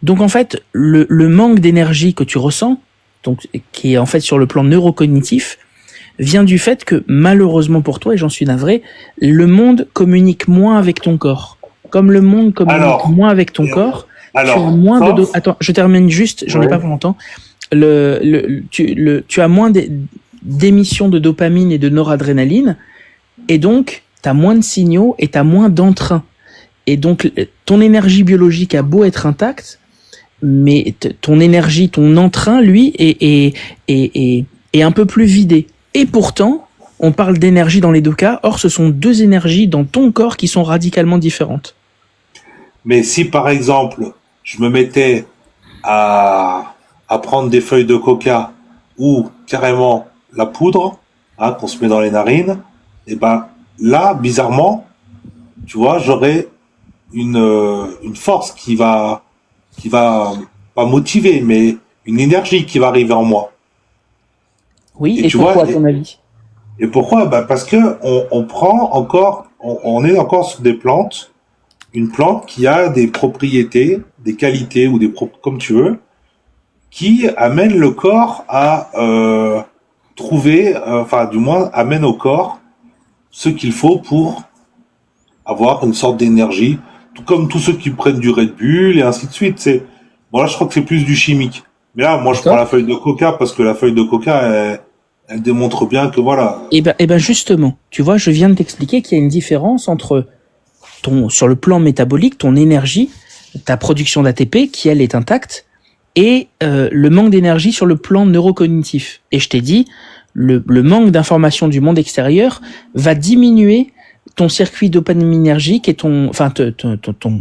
Donc en fait, le manque d'énergie que tu ressens, donc qui est en fait sur le plan neurocognitif, vient du fait que malheureusement pour toi, et j'en suis navré, le monde communique moins avec ton corps. Comme le monde communique moins avec ton corps, tu as moins de... Attends, je termine juste, j'en ai pas pour longtemps. Tu as moins d'émissions de dopamine et de noradrénaline, et donc t'as moins de signaux et t'as moins d'entrain. Et donc, ton énergie biologique a beau être intacte, mais ton énergie, ton entrain, lui, est un peu plus vidé. Et pourtant, on parle d'énergie dans les deux cas. Or, ce sont deux énergies dans ton corps qui sont radicalement différentes. Mais si, par exemple, je me mettais à prendre des feuilles de coca ou carrément la poudre, qu'on se met dans les narines, et là, bizarrement, tu vois, j'aurais une force qui va pas motiver, mais une énergie qui va arriver en moi. Oui, et pourquoi, à ton avis? Et pourquoi? Parce que on prend encore, on est encore sur des plantes, une plante qui a des propriétés, des qualités ou comme tu veux, qui amène le corps à trouver, du moins amène au corps ce qu'il faut pour avoir une sorte d'énergie, tout comme tous ceux qui prennent du Red Bull et ainsi de suite. Là, je crois que c'est plus du chimique. Mais là, moi, je prends la feuille de coca parce que la feuille de coca, elle démontre bien que voilà. Et ben justement, tu vois, je viens de t'expliquer qu'il y a une différence entre sur le plan métabolique, ton énergie, ta production d'ATP, qui elle est intacte, et le manque d'énergie sur le plan neurocognitif. Et je t'ai dit, le manque d'information du monde extérieur va diminuer ton circuit dopaminergique et ton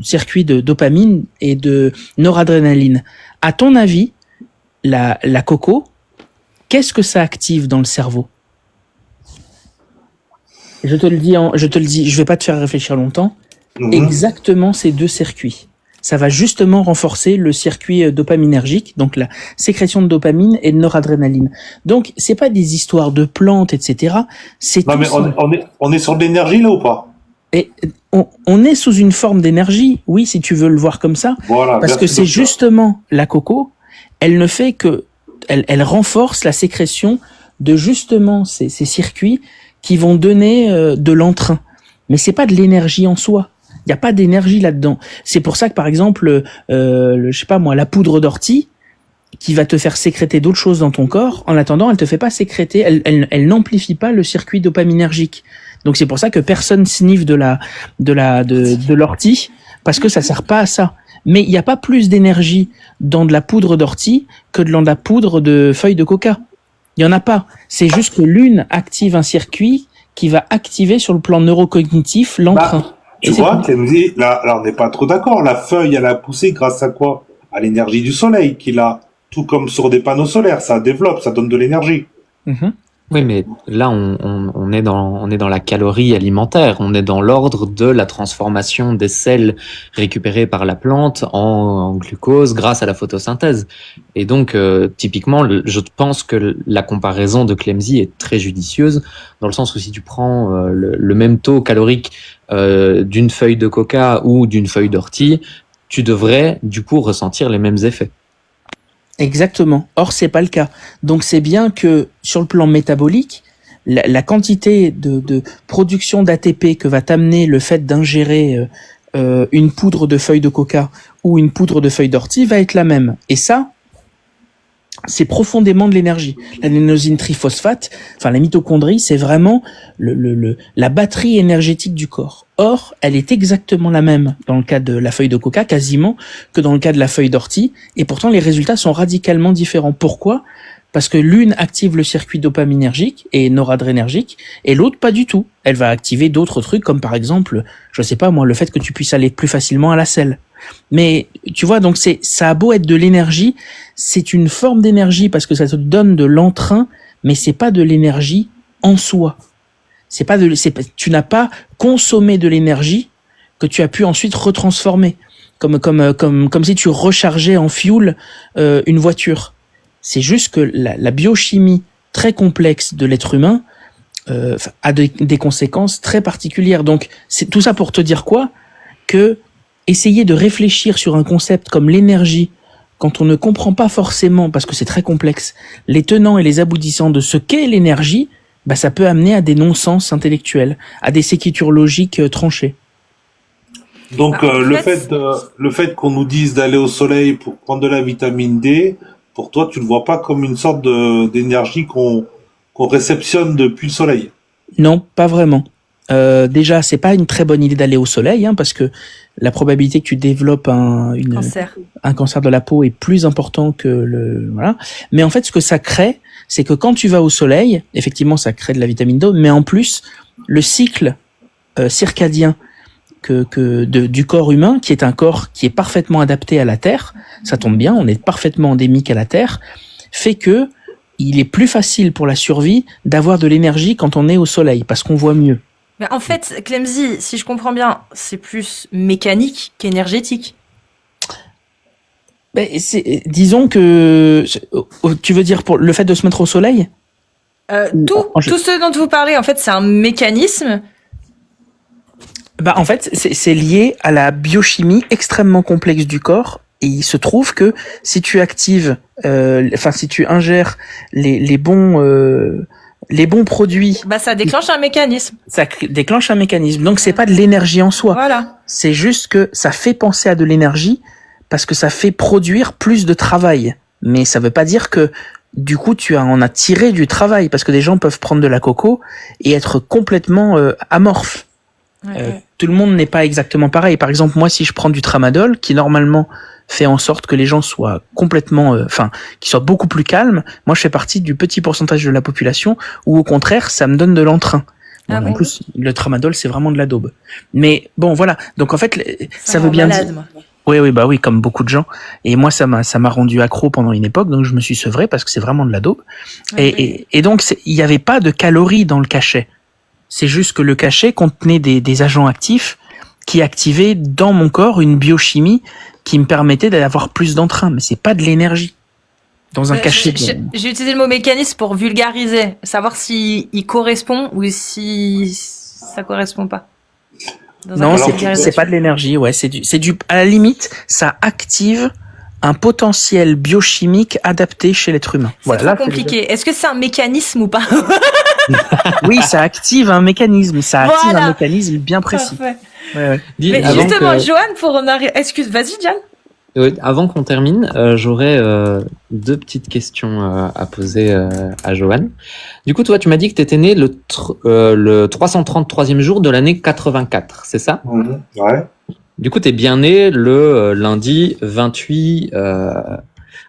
circuit de dopamine et de noradrénaline. À ton avis, la coco, qu'est-ce que ça active dans le cerveau? Je te le dis, je vais pas te faire réfléchir longtemps. Exactement ces deux circuits. Ça va justement renforcer le circuit dopaminergique, donc la sécrétion de dopamine et de noradrénaline. Donc, c'est pas des histoires de plantes, etc. C'est non, mais on est sur de l'énergie, là, ou pas? Et on est sous une forme d'énergie, oui, si tu veux le voir comme ça. Voilà, parce que c'est justement la coco, elle ne fait que, elle renforce la sécrétion de justement ces circuits qui vont donner de l'entrain. Mais c'est pas de l'énergie en soi. Il y a pas d'énergie là-dedans. C'est pour ça que par exemple, je sais pas moi, la poudre d'ortie qui va te faire sécréter d'autres choses dans ton corps, en attendant, elle te fait pas sécréter, elle n'amplifie pas le circuit dopaminergique. Donc c'est pour ça que personne sniffe de l'ortie parce que ça sert pas à ça. Mais il y a pas plus d'énergie dans de la poudre d'ortie que dans de la poudre de feuilles de coca. Il y en a pas. C'est juste que l'une active un circuit qui va activer sur le plan neurocognitif l'entrain. Tu vois, Clemzy, là, on n'est pas trop d'accord. La feuille, elle a poussé grâce à quoi? À l'énergie du soleil qu'il a. Tout comme sur des panneaux solaires, ça développe, ça donne de l'énergie. Oui, mais là, on est dans la calorie alimentaire. On est dans l'ordre de la transformation des sels récupérés par la plante en glucose grâce à la photosynthèse. Et donc, typiquement, je pense que la comparaison de Clemzy est très judicieuse dans le sens où si tu prends le même taux calorique d'une feuille de coca ou d'une feuille d'ortie, tu devrais du coup ressentir les mêmes effets. Exactement. Or, c'est pas le cas. Donc, c'est bien que sur le plan métabolique, la quantité de production d'ATP que va t'amener le fait d'ingérer une poudre de feuille de coca ou une poudre de feuille d'ortie va être la même. Et ça, c'est profondément de l'énergie. L'adénosine triphosphate, enfin la mitochondrie, c'est vraiment la batterie énergétique du corps. Or, elle est exactement la même dans le cas de la feuille de coca, quasiment, que dans le cas de la feuille d'ortie, et pourtant les résultats sont radicalement différents. Pourquoi? Parce que l'une active le circuit dopaminergique et noradrénergique, et l'autre pas du tout. Elle va activer d'autres trucs, comme par exemple, je sais pas moi, le fait que tu puisses aller plus facilement à la selle. Mais tu vois, donc ça a beau être de l'énergie, c'est une forme d'énergie parce que ça te donne de l'entrain, mais c'est pas de l'énergie en soi. Tu n'as pas consommé de l'énergie que tu as pu ensuite retransformer, comme si tu rechargeais en fuel une voiture. C'est juste que la biochimie très complexe de l'être humain a des conséquences très particulières. Donc c'est tout ça pour te dire quoi? Que essayer de réfléchir sur un concept comme l'énergie, quand on ne comprend pas forcément, parce que c'est très complexe, les tenants et les aboutissants de ce qu'est l'énergie, bah ça peut amener à des non-sens intellectuels, à des séquitures logiques tranchées. Donc le fait qu'on nous dise d'aller au soleil pour prendre de la vitamine D, pour toi, tu le vois pas comme une sorte d'énergie qu'on réceptionne depuis le soleil? Non, pas vraiment. Déjà, c'est pas une très bonne idée d'aller au soleil, parce que la probabilité que tu développes un cancer de la peau est plus important que voilà. Mais en fait, ce que ça crée, c'est que quand tu vas au soleil, effectivement, ça crée de la vitamine D, mais en plus, le cycle circadien du corps humain, qui est un corps qui est parfaitement adapté à la Terre, ça tombe bien, on est parfaitement endémique à la Terre, fait que il est plus facile pour la survie d'avoir de l'énergie quand on est au soleil, parce qu'on voit mieux. Mais en fait, Clemzy, si je comprends bien, c'est plus mécanique qu'énergétique. Disons que... Tu veux dire pour le fait de se mettre au soleil? Tout ce dont vous parlez, en fait, c'est un mécanisme. En fait, c'est lié à la biochimie extrêmement complexe du corps. Et il se trouve que si tu actives, si tu ingères les bons produits, ça déclenche un mécanisme. Ça déclenche un mécanisme. Donc c'est pas de l'énergie en soi. Voilà. C'est juste que ça fait penser à de l'énergie parce que ça fait produire plus de travail. Mais ça veut pas dire que du coup tu en as tiré du travail, parce que des gens peuvent prendre de la coco et être complètement amorphes. Ouais. Tout le monde n'est pas exactement pareil. Par exemple, moi, si je prends du tramadol, qui normalement fait en sorte que les gens soient complètement, qu'ils soient beaucoup plus calmes. Moi, je fais partie du petit pourcentage de la population où, au contraire, ça me donne de l'entrain. Ah En bon plus, le tramadol, c'est vraiment de la daube. Mais bon, voilà. Donc en fait, ça me veut rend bien malade, dire. moi. Oui, comme beaucoup de gens. Et moi, ça m'a rendu accro pendant une époque, donc je me suis sevré parce que c'est vraiment de la daube. Et donc, il n'y avait pas de calories dans le cachet. C'est juste que le cachet contenait des agents actifs qui activaient dans mon corps une biochimie qui me permettait d'avoir plus d'entrain. Mais c'est pas de l'énergie. Dans un cachet. J'ai utilisé le mot mécanisme pour vulgariser, savoir si il correspond ou si ça correspond pas. Non, c'est pas de l'énergie, ouais, c'est à la limite, ça active un potentiel biochimique adapté chez l'être humain. C'est trop compliqué. Est-ce que c'est un mécanisme ou pas? Oui, ça active un mécanisme, un mécanisme bien précis. Ouais. Mais justement, Johan, pour en arriver, vas-y, John. Avant qu'on termine, j'aurais deux petites questions à poser à Johan. Du coup, toi, tu m'as dit que tu étais né le 333e jour de l'année 84, c'est ça? Ouais. Du coup, tu es bien né le lundi 28...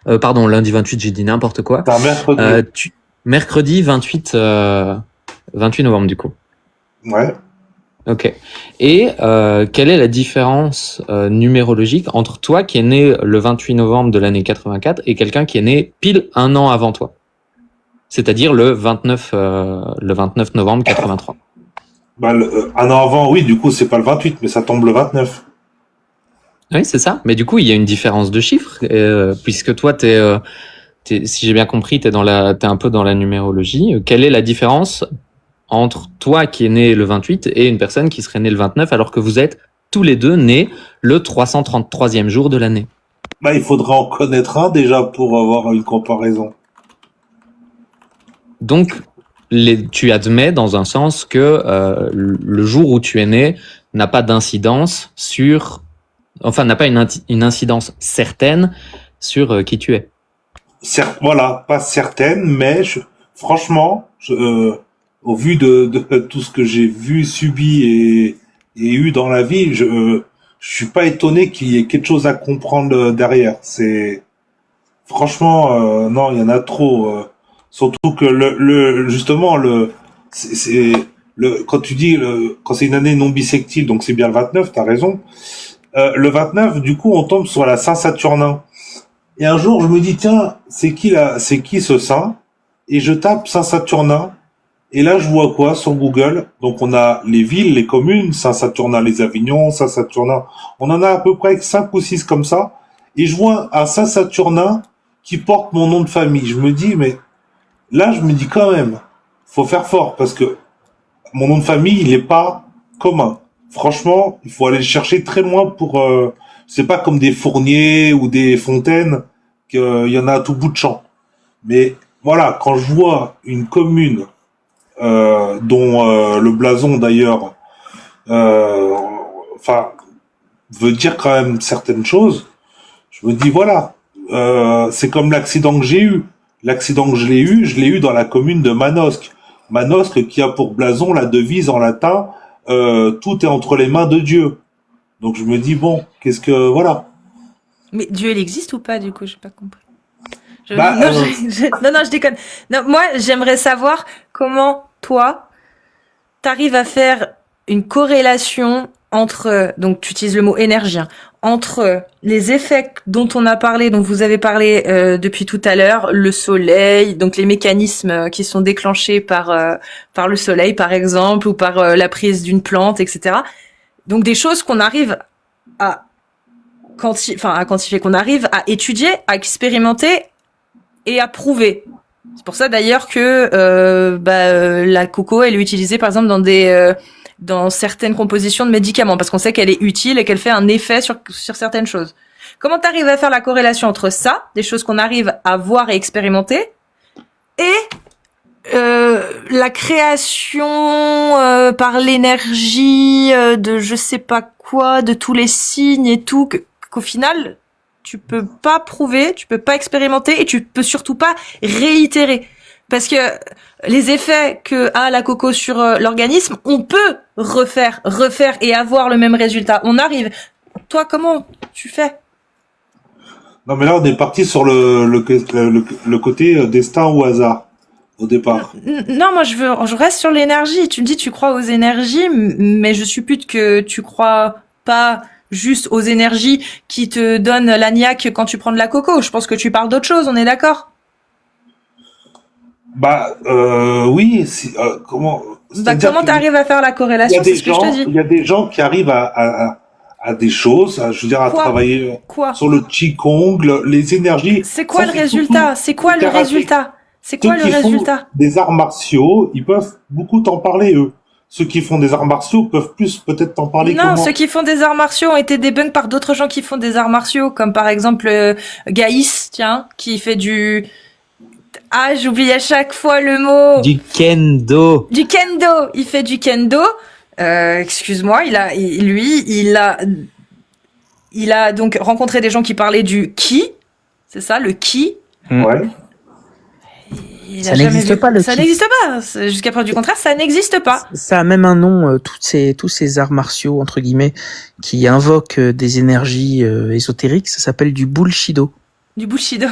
lundi 28, j'ai dit n'importe quoi. C'est un mercredi. Mercredi 28 novembre, du coup. Ouais. Ok. Et quelle est la différence numérologique entre toi qui est né le 28 novembre de l'année 84 et quelqu'un qui est né pile un an avant toi? C'est-à-dire le 29 novembre 83. Un an avant, oui, du coup, c'est pas le 28, mais ça tombe le 29. Oui, c'est ça. Mais du coup, il y a une différence de chiffres, puisque toi, si j'ai bien compris, t'es un peu dans la numérologie. Quelle est la différence entre toi qui est né le 28 et une personne qui serait née le 29, alors que vous êtes tous les deux nés le 333e jour de l'année? Il faudra en connaître un déjà pour avoir une comparaison. Donc, tu admets dans un sens que le jour où tu es né n'a pas d'incidence n'a pas une incidence certaine sur qui tu es. Voilà, pas certaine, mais franchement, au vu de tout ce que j'ai vu, subi et eu dans la vie, je suis pas étonné qu'il y ait quelque chose à comprendre derrière. C'est franchement non, il y en a trop. Surtout que justement quand tu dis quand c'est une année non bissective, donc c'est bien le 29, t'as raison. Le 29, du coup, on tombe sur la Saint-Saturnin. Et un jour, je me dis tiens, c'est qui ce saint? Et je tape Saint-Saturnin. Et là, je vois quoi sur Google? Donc, on a les villes, les communes, Saint-Saturnin-les-Avignon, Saint-Saturnin. On en a à peu près 5 ou 6 comme ça. Et je vois un Saint-Saturnin qui porte mon nom de famille. Je me dis, mais là, je me dis quand même, faut faire fort parce que mon nom de famille, il est pas commun. Franchement, il faut aller le chercher très loin pour... c'est pas comme des Fournier ou des Fontaines qu'il y en a à tout bout de champ. Mais voilà, quand je vois une commune dont le blason d'ailleurs veut dire quand même certaines choses, je me dis voilà, c'est comme l'accident que j'ai eu. L'accident que je l'ai eu dans la commune de Manosque. Manosque qui a pour blason la devise en latin tout est entre les mains de Dieu. Donc je me dis bon, voilà. Mais Dieu il existe ou pas du coup, j'ai pas compris. Non, je déconne. Non, moi, j'aimerais savoir comment toi, t'arrives à faire une corrélation entre, donc tu utilises le mot énergie, entre les effets dont on a parlé, dont vous avez parlé depuis tout à l'heure, le soleil, donc les mécanismes qui sont déclenchés par le soleil par exemple, ou par la prise d'une plante, etc. Donc des choses qu'on arrive à quantifier, qu'on arrive à étudier, à expérimenter et à prouver. C'est pour ça d'ailleurs que la coco elle est utilisée par exemple dans certaines compositions de médicaments parce qu'on sait qu'elle est utile et qu'elle fait un effet sur certaines choses. Comment t'arrives à faire la corrélation entre ça, des choses qu'on arrive à voir et expérimenter, et la création par l'énergie de je sais pas quoi, de tous les signes et tout, qu'au final tu peux pas prouver, tu peux pas expérimenter et tu peux surtout pas réitérer. Parce que les effets que a la coco sur l'organisme, on peut refaire et avoir le même résultat. On arrive. Toi, comment tu fais? Non, mais là, on est parti sur le côté destin ou hasard, au départ. Non, moi je reste sur l'énergie. Tu me dis tu crois aux énergies, mais je suppute que tu crois pas juste aux énergies qui te donnent la niaque quand tu prends de la coco. Je pense que tu parles d'autre chose, on est d'accord? Bah, oui, comment, Bah c'est-à-dire comment qu'il t'arrives à faire la y a corrélation? C'est des ce que je te gens, dis. il y a des gens qui arrivent à des choses, je veux dire, à Quoi? travailler Quoi? sur le Qigong, les énergies. C'est quoi Ça, le c'est résultat? C'est quoi le thérapie. résultat? C'est Ceux quoi le qui font résultat? des arts martiaux, ils peuvent beaucoup t'en parler, eux. Ceux qui font des arts martiaux peuvent plus peut-être t'en parler que Non, moi. ceux qui font des arts martiaux ont été débunkés par d'autres gens qui font des arts martiaux, comme par exemple Gaïs, tiens, qui fait du... Ah, j'oublie à chaque fois le mot. Du kendo. Du kendo. Il fait du kendo. Excuse-moi, il a donc rencontré des gens qui parlaient du ki. C'est ça, le ki. Ouais. Il Ça a jamais n'existe vu- pas, le Ça ki. n'existe pas. Jusqu'à preuve du contraire, ça n'existe pas. Ça a même un nom, tous ces arts martiaux, entre guillemets, qui invoquent des énergies ésotériques, ça s'appelle du bullshido. Du bullshit.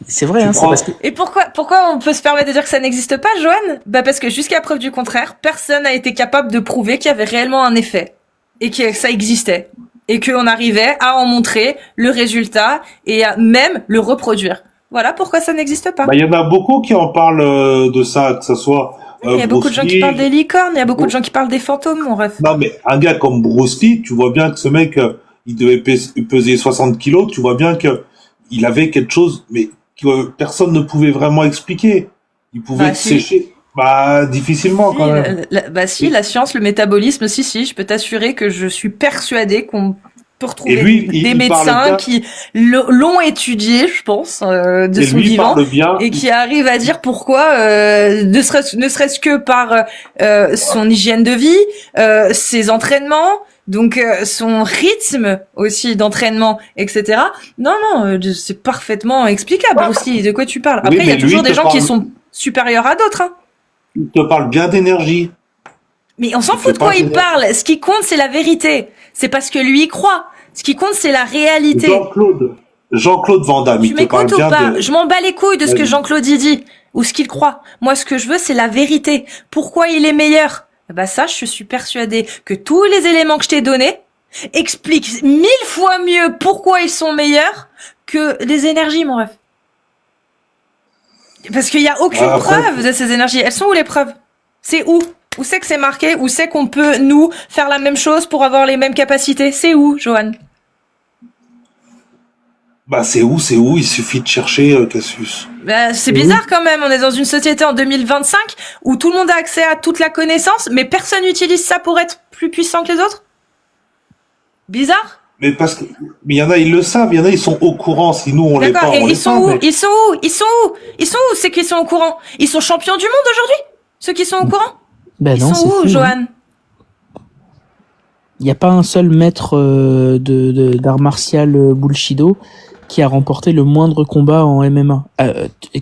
C'est vrai, Tu hein, c'est prends- parce que... Et pourquoi on peut se permettre de dire que ça n'existe pas, Joanne? Bah parce que jusqu'à preuve du contraire, personne n'a été capable de prouver qu'il y avait réellement un effet et que ça existait et qu'on arrivait à en montrer le résultat et à même le reproduire. Voilà pourquoi ça n'existe pas. Bah, il y en a beaucoup qui en parlent de ça, que ce soit Il y a beaucoup de Bruce gens qui Lee. parlent des licornes, il y a beaucoup de gens qui parlent des fantômes, mon ref. Non, mais un gars comme Bruce Lee, tu vois bien que ce mec, il devait peser 60 kilos, tu vois bien que il avait quelque chose, mais que personne ne pouvait vraiment expliquer. Il pouvait Bah, être si. séché. Bah, difficilement, Si, quand même. bah si, la science, le métabolisme, si, je peux t'assurer que je suis persuadée qu'on peut retrouver Et lui, des il parle médecins bien. qui l'ont étudié, je pense, de Et son lui, il vivant. parle bien. Et qui arrive à dire pourquoi, ne serait-ce que par son hygiène de vie, ses entraînements, donc son rythme aussi d'entraînement, etc. Non, c'est parfaitement explicable aussi. De quoi tu parles? Oui, Après, il y a mais toujours lui des te gens qui parle- sont supérieurs à d'autres. Hein. Il te parle bien d'énergie. Mais on s'en Il fout de peut quoi pas il te- parle. Ce qui compte, c'est la vérité. C'est parce que lui y croit. Ce qui compte, c'est la réalité. Jean-Claude Van Damme, Tu il te parle m'écoutes ou bien pas? de... Je m'en bats les couilles de ce que Vas-y. Jean-Claude y dit ou ce qu'il croit. Moi, ce que je veux, c'est la vérité. Pourquoi il est meilleur? Bah ça, je suis persuadée que tous les éléments que je t'ai donnés expliquent 1000 fois mieux pourquoi ils sont meilleurs que les énergies, mon ref. Parce qu'il y a aucune Après- preuve de ces énergies. Elles sont où les preuves? C'est où? Où c'est que c'est marqué? Où c'est qu'on peut, nous, faire la même chose pour avoir les mêmes capacités? C'est où, Johan? Bah, c'est où? Il suffit de chercher, Cassius. Bah, c'est bizarre quand même, on est dans une société en 2025 où tout le monde a accès à toute la connaissance, mais personne n'utilise ça pour être plus puissant que les autres. Bizarre. Mais mais il y en a, ils le savent, il y en a, ils sont au courant, si nous, on l'est pas, D'accord, et on l'est ils sont pas, où? mais- Ils sont où c'est qu'ils sont au courant? Ils sont champions du monde aujourd'hui? Ceux qui sont au courant? Ben Ils non, sont c'est où, fou, hein. Johan? Il n'y a pas un seul maître d'art martial bullshido qui a remporté le moindre combat en MMA,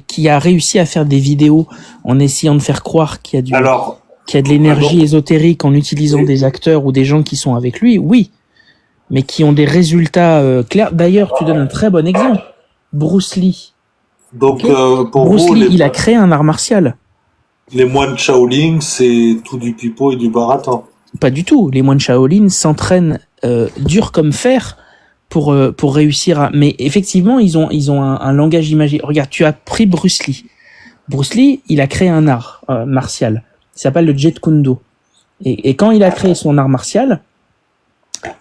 qui a réussi à faire des vidéos en essayant de faire croire qu'il y a Alors, qu'il y a de l'énergie pardon. ésotérique en utilisant Oui. des acteurs ou des gens qui sont avec lui, oui, mais qui ont des résultats clairs. D'ailleurs, tu donnes un très bon exemple. Bruce Lee. donc, Ok. pour Bruce vous, Lee, il a créé un art martial. les moines Shaolin, c'est tout du pipeau et du baratin. Pas du tout. Les moines Shaolin s'entraînent dur comme fer pour réussir à... Mais effectivement, ils ont un langage imagé. Regarde, tu as pris Bruce Lee. Bruce Lee, il a créé un art martial. Il s'appelle le Jeet Kune Do. Et quand il a créé son art martial,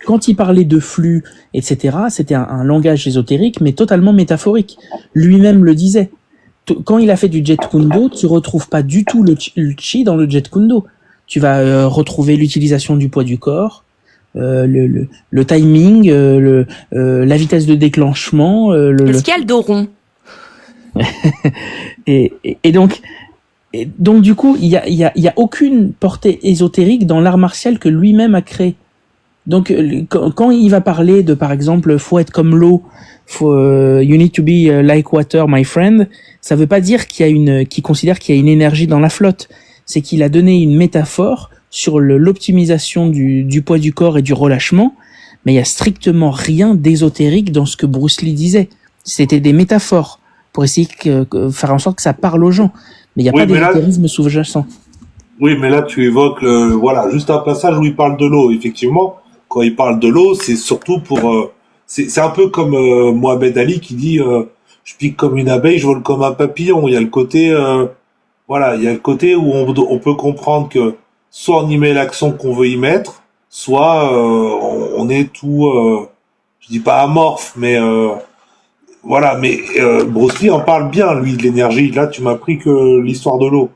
quand il parlait de flux, etc., c'était un langage ésotérique, mais totalement métaphorique. Lui-même le disait. Quand il a fait du Jeet Kune Do, tu retrouves pas du tout le chi dans le Jeet Kune Do. Tu vas retrouver l'utilisation du poids du corps, le timing, la vitesse de déclenchement. Est-ce qu'il y a le dos rond? Et donc du coup, il y a aucune portée ésotérique dans l'art martial que lui-même a créé. Donc quand il va parler de, par exemple, faut être comme l'eau, you need to be like water, my friend, ça veut pas dire qu'il considère qu'il y a une énergie dans la flotte. C'est qu'il a donné une métaphore sur l'optimisation du poids du corps et du relâchement, mais il y a strictement rien d'ésotérique dans ce que Bruce Lee disait. C'était des métaphores pour essayer faire en sorte que ça parle aux gens. Mais il n'y a pas d'ésotérisme sous-jacent. Oui, mais là, tu évoques, voilà, juste un passage où il parle de l'eau. Effectivement, quand il parle de l'eau, c'est surtout pour... c'est un peu comme Mohamed Ali qui dit je pique comme une abeille, je vole comme un papillon. Il y a le côté... voilà, il y a le côté où on peut comprendre que soit on y met l'accent qu'on veut y mettre, soit on est tout... je dis pas amorphe, mais... voilà, mais Bruce Lee en parle bien, lui, de l'énergie. Là, tu m'as appris que l'histoire de l'eau.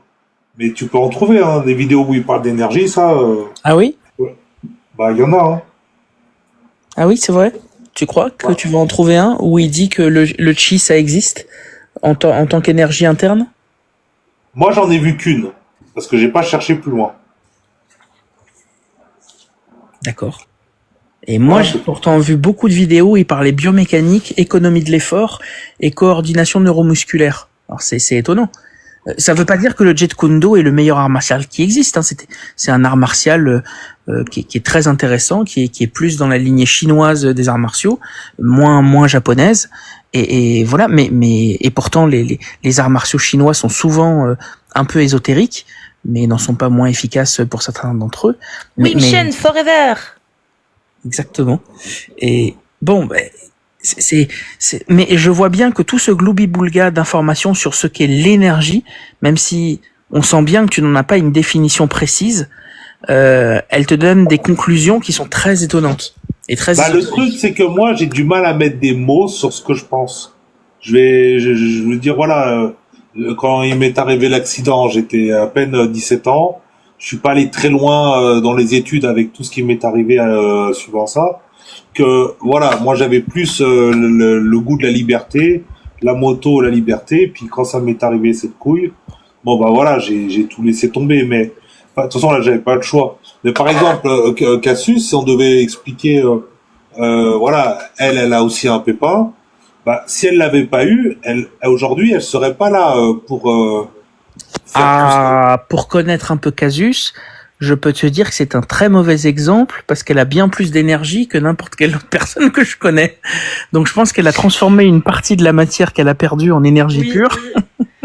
Mais tu peux en trouver, hein, des vidéos où il parle d'énergie, ça... Ah oui? Ouais. Bah, il y en a, hein. Ah oui, c'est vrai? Tu crois que tu vas en trouver un où il dit que le chi, ça existe en tant qu'énergie interne? Moi, j'en ai vu qu'une, parce que j'ai pas cherché plus loin. D'accord. Et moi, j'ai pourtant vu beaucoup de vidéos où il parlait biomécanique, économie de l'effort et coordination neuromusculaire. Alors, c'est étonnant. Ça veut pas dire que le Jeet Kune Do est le meilleur art martial qui existe. Hein. C'est un art martial qui est très intéressant, qui est plus dans la lignée chinoise des arts martiaux, moins japonaise. Et voilà. Mais pourtant les arts martiaux chinois sont souvent un peu ésotériques, mais n'en sont pas moins efficaces pour certains d'entre eux. Wing Chun Forever. Exactement. Et bon, mais je vois bien que tout ce gloubi-boulga d'informations sur ce qu'est l'énergie, même si on sent bien que tu n'en as pas une définition précise, elle te donne des conclusions qui sont très étonnantes et très. Le truc, c'est que moi, j'ai du mal à mettre des mots sur ce que je pense. Je veux dire, voilà, quand il m'est arrivé l'accident, j'étais à peine 17 ans. Je suis pas allé très loin dans les études avec tout ce qui m'est arrivé suivant ça. Que voilà, moi j'avais plus le goût de la liberté, la moto, la liberté. Puis quand ça m'est arrivé cette couille, bon bah voilà, j'ai tout laissé tomber. Mais de toute façon là, j'avais pas le choix. Mais par exemple, Cassius, si on devait expliquer, voilà, elle a aussi un pépin. Bah si elle l'avait pas eu, aujourd'hui, elle serait pas là pour. Pour connaître un peu Casus, je peux te dire que c'est un très mauvais exemple parce qu'elle a bien plus d'énergie que n'importe quelle autre personne que je connais. Donc je pense qu'elle a transformé une partie de la matière qu'elle a perdue en énergie pure.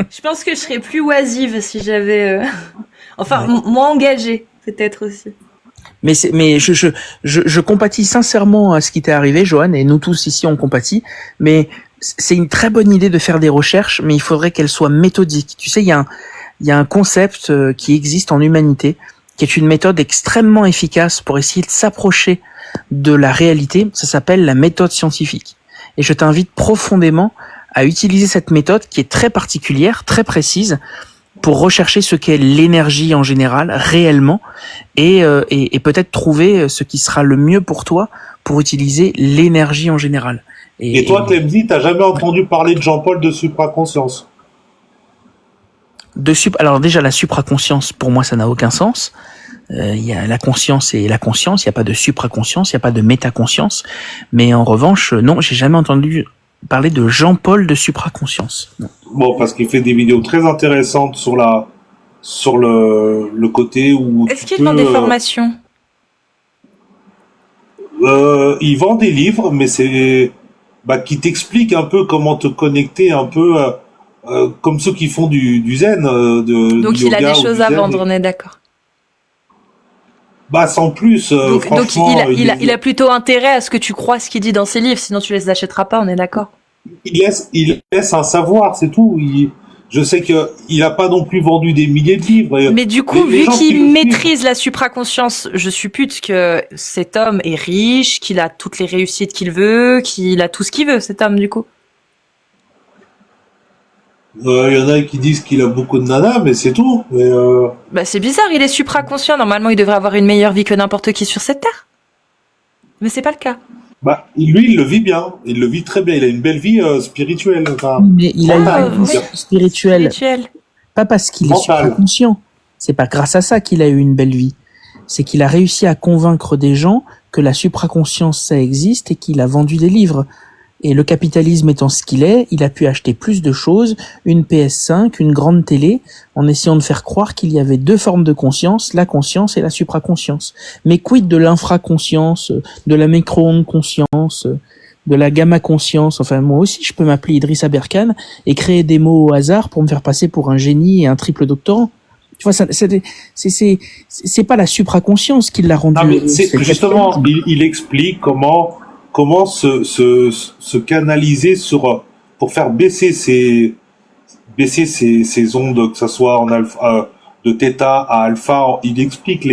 Je pense que je serais plus oisive si j'avais... moins engagée, peut-être aussi. Mais je compatis sincèrement à ce qui t'est arrivé, Johan, et nous tous ici on compatit. Mais c'est une très bonne idée de faire des recherches, mais il faudrait qu'elles soient méthodiques. Tu sais, il y a un concept qui existe en humanité, qui est une méthode extrêmement efficace pour essayer de s'approcher de la réalité. Ça s'appelle la méthode scientifique. Et je t'invite profondément à utiliser cette méthode qui est très particulière, très précise, pour rechercher ce qu'est l'énergie en général, réellement, et peut-être trouver ce qui sera le mieux pour toi pour utiliser l'énergie en général. Et toi, Clemzy, t'as jamais entendu parler de Jean-Paul de supraconscience? Alors déjà, la supraconscience, pour moi, ça n'a aucun sens. Il y a la conscience et la conscience. Il n'y a pas de supraconscience, il n'y a pas de métaconscience. Mais en revanche, non, j'ai jamais entendu parler de Jean-Paul de supraconscience. Non. Bon, parce qu'il fait des vidéos très intéressantes sur le côté où... Est-ce qu'il vend des formations? Il vend des livres, mais c'est... qui t'explique un peu comment te connecter un peu... comme ceux qui font du zen, donc du il a yoga des choses à vendre, on est d'accord. Sans plus, donc franchement... il a plutôt intérêt à ce que tu crois ce qu'il dit dans ses livres, sinon tu les achèteras pas, on est d'accord. Il laisse un savoir, c'est tout. Je sais qu'il a pas non plus vendu des milliers de livres. Mais du coup, vu qu'il maîtrise la supraconscience, je suppute que cet homme est riche, qu'il a toutes les réussites qu'il veut, qu'il a tout ce qu'il veut, cet homme, du coup. Il y en a qui disent qu'il a beaucoup de nanas, mais c'est tout. Mais c'est bizarre, il est supraconscient. Normalement, il devrait avoir une meilleure vie que n'importe qui sur cette terre. Mais c'est pas le cas. Lui, il le vit bien. Il le vit très bien. Il a une belle vie spirituelle. Mais il a une vie spirituelle. Pas parce qu'il est supraconscient. C'est pas grâce à ça qu'il a eu une belle vie. C'est qu'il a réussi à convaincre des gens que la supraconscience, ça existe et qu'il a vendu des livres. Et le capitalisme étant ce qu'il est, il a pu acheter plus de choses, une PS5, une grande télé, en essayant de faire croire qu'il y avait deux formes de conscience, la conscience et la supraconscience. Mais quid de l'infraconscience, de la micro-ondes conscience, de la gamma conscience? Enfin, moi aussi, je peux m'appeler Idriss Aberkan et créer des mots au hasard pour me faire passer pour un génie et un triple doctorant. Tu vois, c'est pas la supraconscience qui l'a rendu. Ah, mais c'est justement, il explique comment se canaliser pour faire baisser ces ondes, que ça soit en alpha, de θ à alpha. Il explique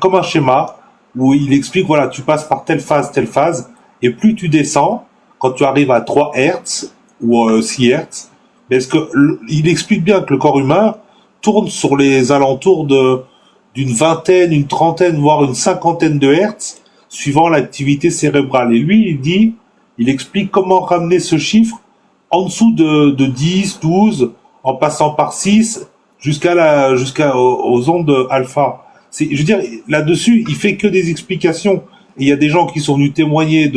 comme un schéma où il explique, voilà, tu passes par telle phase, et plus tu descends, quand tu arrives à 3 Hertz ou 6 Hertz, parce que il explique bien que le corps humain tourne sur les alentours d'une vingtaine, une trentaine, voire une cinquantaine de Hertz, suivant l'activité cérébrale. Et lui, il explique comment ramener ce chiffre en dessous de 10, 12, en passant par 6, aux ondes alpha. Je veux dire, là-dessus, il fait que des explications. Et il y a des gens qui sont venus témoigner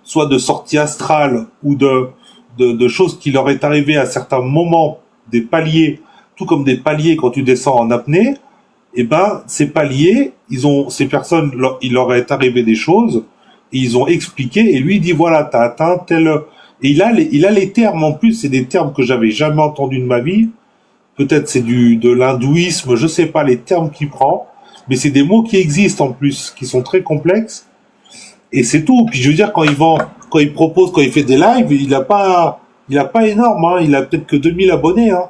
soit de sorties astrales ou de choses qui leur est arrivé à certains moments, des paliers, tout comme des paliers quand tu descends en apnée. Et ben, ces paliers, ces personnes, il leur est arrivé des choses, et ils ont expliqué, et lui, il dit, voilà, t'as atteint tel, et il a les termes, en plus, c'est des termes que j'avais jamais entendus de ma vie. Peut-être c'est de l'hindouisme, je sais pas les termes qu'il prend, mais c'est des mots qui existent en plus, qui sont très complexes, et c'est tout. Puis je veux dire, quand il fait des lives, il a pas énorme, hein, il a peut-être que 2000 abonnés, hein.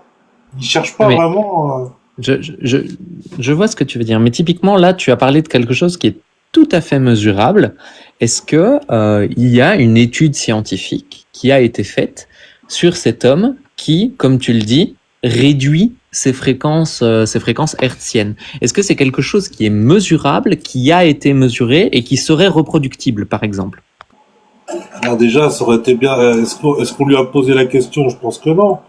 Il cherche pas vraiment, Je vois ce que tu veux dire, mais typiquement là, tu as parlé de quelque chose qui est tout à fait mesurable. Est-ce que il y a une étude scientifique qui a été faite sur cet homme qui, comme tu le dis, réduit ses fréquences hertziennes? Est-ce que c'est quelque chose qui est mesurable, qui a été mesuré et qui serait reproductible, par exemple? Alors déjà, ça aurait été bien. Est-ce qu'on lui a posé la question? Je pense que non.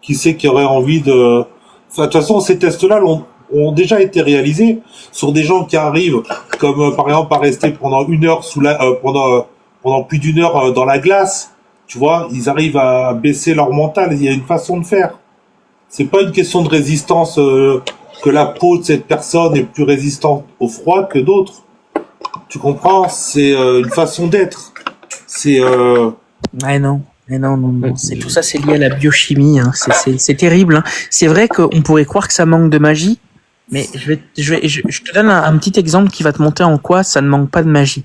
Qui c'est qui aurait envie de... Enfin, de toute façon, ces tests-là ont déjà été réalisés sur des gens qui arrivent, comme par exemple à rester pendant une heure pendant plus d'une heure dans la glace. Tu vois, ils arrivent à baisser leur mental. Il y a une façon de faire. C'est pas une question de résistance que la peau de cette personne est plus résistante au froid que d'autres. Tu comprends? C'est une façon d'être. C'est non. Tout ça, c'est lié à la biochimie. Hein. C'est terrible. Hein. C'est vrai qu'on pourrait croire que ça manque de magie, mais je te donne un petit exemple qui va te montrer en quoi ça ne manque pas de magie.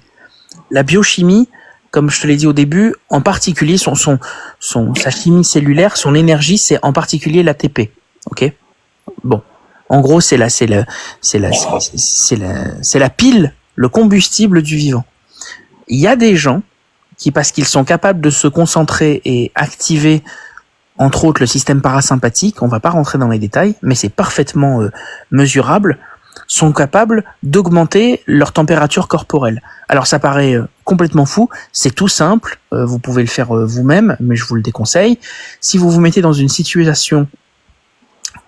La biochimie, comme je te l'ai dit au début, en particulier sa chimie cellulaire, son énergie, c'est en particulier l'ATP. Ok. Bon. En gros, c'est la pile, le combustible du vivant. Il y a des gens qui, parce qu'ils sont capables de se concentrer et activer, entre autres, le système parasympathique, on va pas rentrer dans les détails, mais c'est parfaitement mesurable, sont capables d'augmenter leur température corporelle. Alors ça paraît complètement fou, c'est tout simple, vous pouvez le faire vous-même, mais je vous le déconseille. Si vous vous mettez dans une situation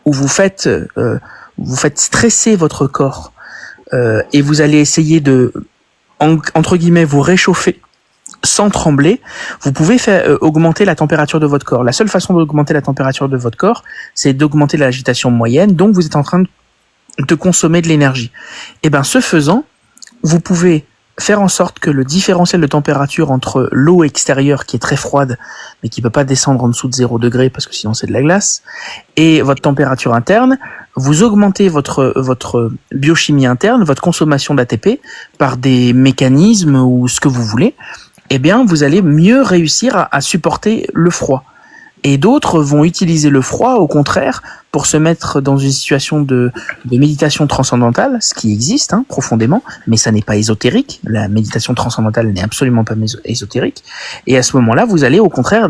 où vous faites stresser votre corps et vous allez essayer de, entre guillemets, vous réchauffer sans trembler, vous pouvez augmenter la température de votre corps. La seule façon d'augmenter la température de votre corps, c'est d'augmenter l'agitation moyenne, donc vous êtes en train de consommer de l'énergie. Et ben, ce faisant, vous pouvez faire en sorte que le différentiel de température entre l'eau extérieure qui est très froide, mais qui peut pas descendre en dessous de 0 degré parce que sinon c'est de la glace, et votre température interne, vous augmentez votre biochimie interne, votre consommation d'ATP par des mécanismes ou ce que vous voulez, eh bien, vous allez mieux réussir à supporter le froid. Et d'autres vont utiliser le froid, au contraire, pour se mettre dans une situation de méditation transcendantale, ce qui existe profondément, mais ça n'est pas ésotérique. La méditation transcendantale n'est absolument pas ésotérique. Et à ce moment-là, vous allez, au contraire,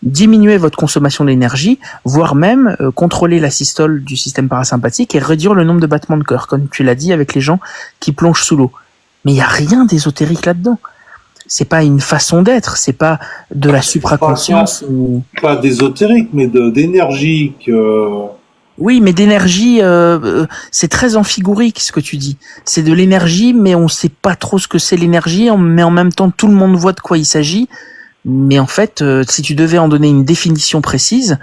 diminuer votre consommation d'énergie, voire même contrôler la systole du système parasympathique et réduire le nombre de battements de cœur, comme tu l'as dit avec les gens qui plongent sous l'eau. Mais il n'y a rien d'ésotérique là-dedans. C'est pas une façon d'être, c'est pas de la supraconscience ou pas d'ésotérique, mais d'énergie Oui, mais d'énergie, c'est très amphigorique ce que tu dis. C'est de l'énergie, mais on sait pas trop ce que c'est l'énergie, mais en même temps tout le monde voit de quoi il s'agit. Mais en fait, si tu devais en donner une définition précise,